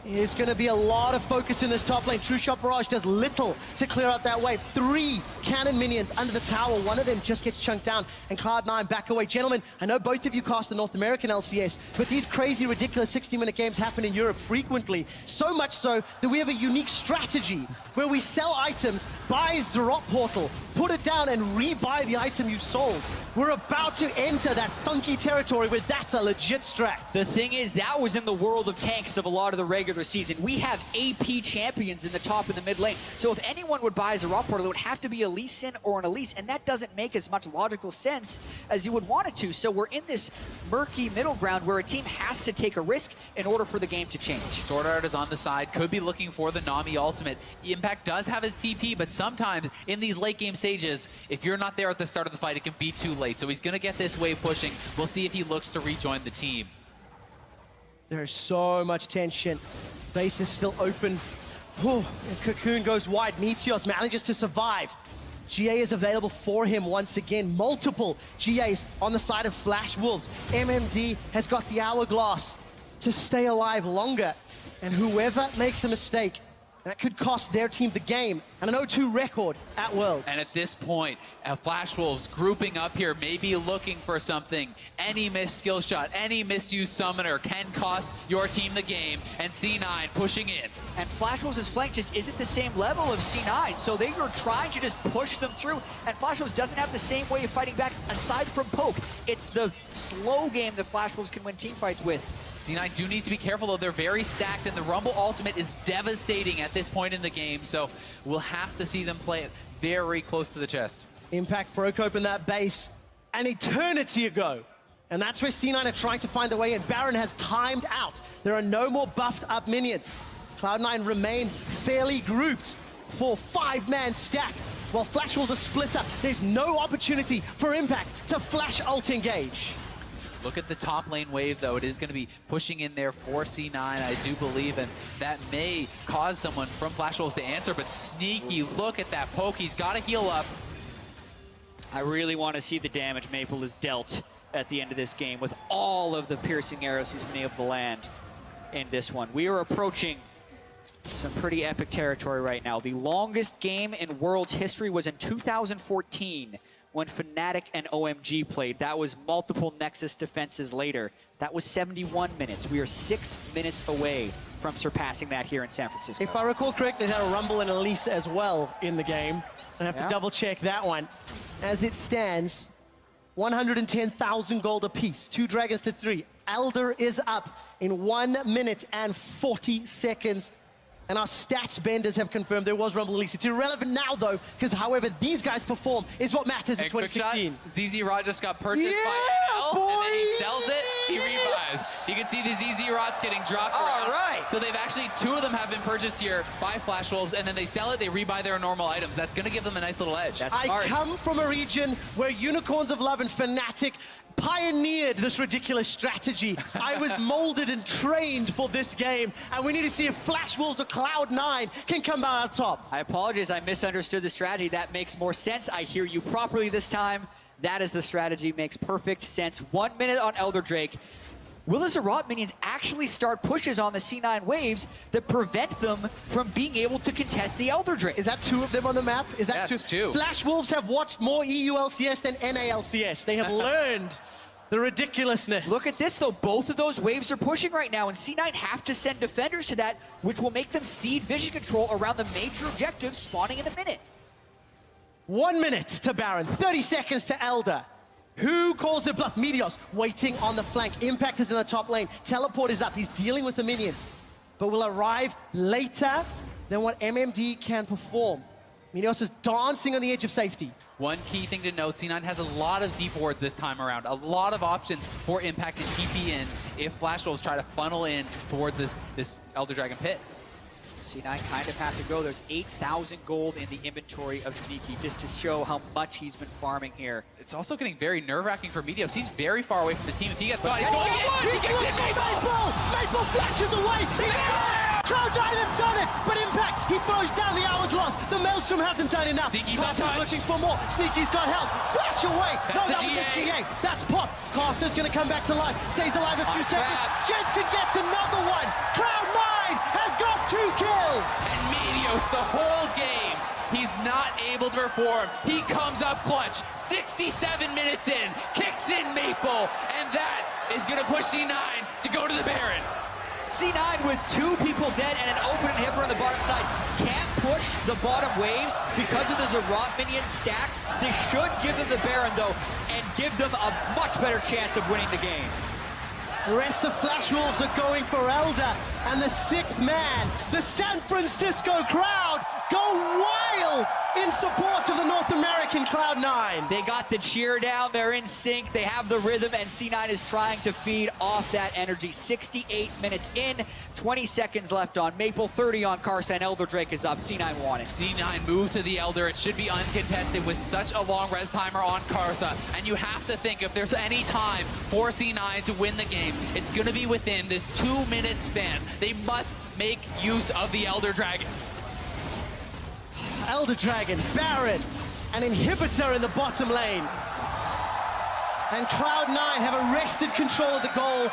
There's going to be a lot of focus in this top lane. True Shot Barrage does little to clear out that wave. 3 cannon minions under the tower. One of them just gets chunked down, and Cloud9 back away. Gentlemen, I know both of you cast the North American LCS, but these crazy, ridiculous 60-minute games happen in Europe frequently. So much so that we have a unique strategy where we sell items, buy Zerot Portal, put it down, and rebuy the item you sold. We're about to enter that funky territory where that's a legit strat. The thing is, that was in the world of tanks of a lot of the regular season. We have AP champions in the top and the mid lane. So if anyone would buy Zerot Portal, it would have to be a Lee Sin or an Elise, and that doesn't make as much logical sense as you would want it to. So we're in this murky middle ground where a team has to take a risk in order for the game to change. Sword Art is on the side, could be looking for the Nami ultimate. Impact does have his TP, but sometimes in these late game stages, if you're not there at the start of the fight, it can be too late. So he's going to get this wave pushing. We'll see if he looks to rejoin the team. There's so much tension. Base is still open. And Cocoon goes wide. Meteos manages to survive. GA is available for him once again. Multiple GAs on the side of Flash Wolves. MMD has got the hourglass to stay alive longer. And whoever makes a mistake, that could cost their team the game and an 0-2 record at Worlds. And at this point, Flash Wolves grouping up here, maybe looking for something. Any missed skill shot, any misused summoner can cost your team the game. And C9 pushing in. And Flash Wolves' flank just isn't the same level of C9, so they are trying to just push them through. And Flash Wolves doesn't have the same way of fighting back aside from poke. It's the slow game that Flash Wolves can win team fights with. C9 do need to be careful, though. They're very stacked, and the Rumble ultimate is devastating at this point in the game, so we'll have to see them play it very close to the chest. Impact broke open that base an eternity ago. And that's where C9 are trying to find a way in. Baron has timed out. There are no more buffed up minions. Cloud9 remain fairly grouped for 5-man stack. While Flash Wolves are split up, there's no opportunity for Impact to flash ult engage. Look at the top lane wave, though. It is going to be pushing in there for C9, I do believe, and that may cause someone from Flash Wolves to answer, but Sneaky, look at that poke. He's got to heal up. I really want to see the damage Maple is dealt at the end of this game with all of the piercing arrows he's been able to land in this one. We are approaching some pretty epic territory right now. The longest game in Worlds history was in 2014 when Fnatic and OMG played. That was multiple Nexus defenses later. That was 71 minutes. We are 6 minutes away from surpassing that here in San Francisco. If I recall correctly, they had a Rumble and Elise as well in the game. I have to double check that one. As it stands, 110,000 gold apiece, 2 dragons to 3. Elder is up in 1 minute and 40 seconds. And our stats benders have confirmed there was Rumble Elise. It's irrelevant now, though, because however these guys perform is what matters in 2016. ZZ Rod just got purchased by NL, and then he sells it, he rebuys. You can see the ZZ Rods getting dropped around. Right. So they've actually, 2 of them have been purchased here by Flash Wolves, and then they sell it, they rebuy their normal items. That's going to give them a nice little edge. That's I smart. come from a region where Unicorns of Love and Fnatic pioneered this ridiculous strategy. I was molded and trained for this game, and we need to see if Flash Wolves or Cloud9 can come out on top. I apologize, I misunderstood the strategy. That makes more sense. I hear you properly this time. That is the strategy, makes perfect sense. 1 minute on Elder Drake. Will the Zerot minions actually start pushes on the C9 waves that prevent them from being able to contest the Elder Drake? Is that 2 of them on the map? Is that That's 2? Flash Wolves have watched more EU LCS than NA LCS. They have learned the ridiculousness. Look at this, though. Both of those waves are pushing right now, and C9 have to send defenders to that, which will make them cede vision control around the major objectives spawning in a minute. 1 minute to Baron, 30 seconds to Elder. Who calls the bluff? Meteos waiting on the flank. Impact is in the top lane. Teleport is up. He's dealing with the minions, but will arrive later than what MMD can perform. Meteos is dancing on the edge of safety. One key thing to note, C9 has a lot of deep wards this time around. A lot of options for Impact to TP in if Flash Wolves try to funnel in towards this Elder Dragon pit. C9 kind of have to go. There's 8,000 gold in the inventory of Sneaky, just to show how much he's been farming here. It's also getting very nerve-wracking for Meteos. He's very far away from his team. If he gets caught, he's Oh, going in. He gets it, Maple flashes away. Cloud9 have done it, but Impact, he throws down the hourglass. The Maelstrom hasn't done enough. Sneaky's Cloud9 untouched. looking for more. Sneaky's got help. Flash away. No, That's that a was the GA. GA. That's pop. Caster's going to come back to life. Stays alive a few Hot seconds. trap. Jensen gets another one. Cloud9 have got 2 kills. And Meteos, the whole game, he's not able to perform. He comes up clutch, 67 minutes in, kicks in Maple, and that is going to push C9 to go to the Baron. C9 with 2 people dead and an open inhibitor on the bottom side can't push the bottom waves because of the Zerat minion stack. This should give them the Baron though, and give them a much better chance of winning the game. The rest of Flash Wolves are going for Elder, and the 6th man, the San Francisco crowd, go wild in support of the North American Cloud9. They got the cheer down, they're in sync, they have the rhythm, and C9 is trying to feed off that energy. 68 minutes in, 20 seconds left on Maple, 30 on Karsa, and Elder Drake is up. C9 won it. C9 moved to the Elder. It should be uncontested with such a long res timer on Karsa. And you have to think if there's any time for C9 to win the game, it's going to be within this 2-minute span. They must make use of the Elder Dragon. Elder Dragon, Baron, an inhibitor in the bottom lane. And Cloud9 have arrested control of the goal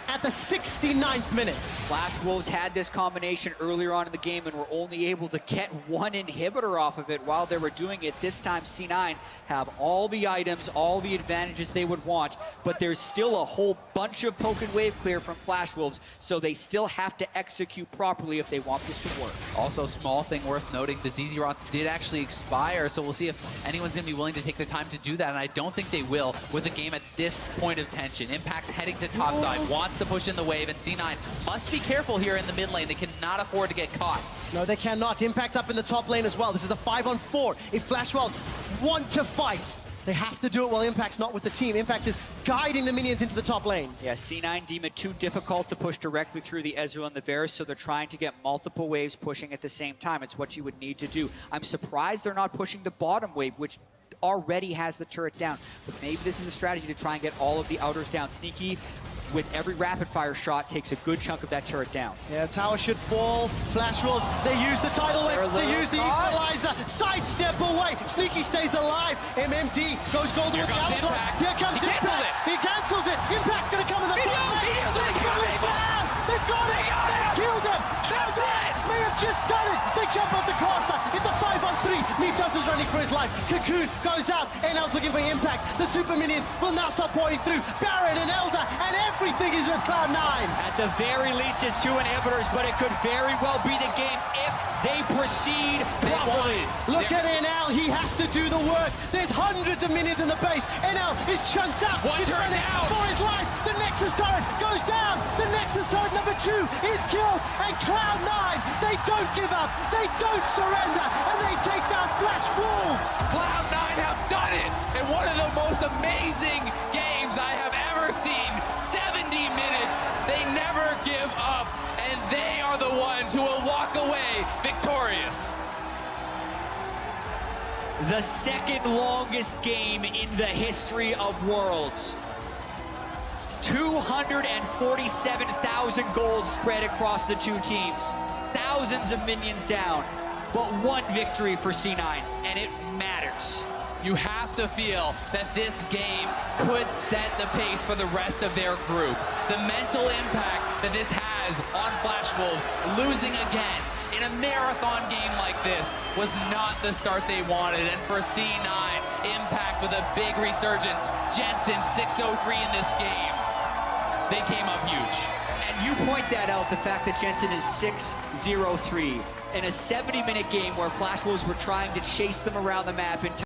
at the 69th minute. Flash Wolves had this combination earlier on in the game and were only able to get 1 inhibitor off of it while they were doing it. This time C9 have all the items, all the advantages they would want, but there's still a whole bunch of poke and wave clear from Flash Wolves, so they still have to execute properly if they want this to work. Also, small thing worth noting, the ZZ Rots did actually expire, so we'll see if anyone's going to be willing to take the time to do that, and I don't think they will with the game at this point of tension. Impact's heading to topside, wants to push in the wave, and C9 must be careful here in the mid lane. They cannot afford to get caught. No, they cannot. Impact's up in the top lane as well. This is a 5-on-4. If Flash Wolves want to fight, they have to do it while Impact's not with the team. Impact is guiding the minions into the top lane. Yeah, C9 deem it too difficult to push directly through the Ezreal and the Varus, so they're trying to get multiple waves pushing at the same time. It's what you would need to do. I'm surprised they're not pushing the bottom wave, which already has the turret down. But maybe this is a strategy to try and get all of the outers down. Sneaky, with every rapid-fire shot, takes a good chunk of that turret down. Yeah, tower should fall. Flash Wolves, they use the tidal wave, they use the equalizer, sidestep away. Sneaky stays alive. MMD goes golden with the outlaw. Here comes Impact. He cancels it. Impact's gonna come in the front lane. They've got it down. They've got it. They've killed him. That's it. May have just done it. They jump onto Karsa. It's a 5-on-3. Meteos is running for his life. Cocoon goes out. NL's looking for Impact. The super minions will now start pouring through. Baron and Elder, and everything is with Cloud9. At the very least, it's 2 inhibitors, but it could very well be the game if they proceed properly. Look at NL. He has to do the work. There's hundreds of minions in the base. NL is chunked up. One He's turret running down. for his life. The Nexus turret goes down. The Nexus turret number 2 is killed. And Cloud9, they don't give up. They don't surrender. And they take down Flash Wolves. Cloud9 have done it in one of the most amazing games I have ever seen. 70 minutes, they never give up, and they are the ones who will walk away victorious. The second longest game in the history of Worlds. 247,000 gold spread across the 2 teams. Thousands of minions down, but 1 victory for C9, and it matters. You have to feel that this game could set the pace for the rest of their group. The mental impact that this has on Flash Wolves, losing again in a marathon game like this, was not the start they wanted. And for C9, Impact with a big resurgence. Jensen 603 in this game. They came up huge. And you point that out, the fact that Jensen is 6-0-3 in a 70-minute game where Flash Wolves were trying to chase them around the map in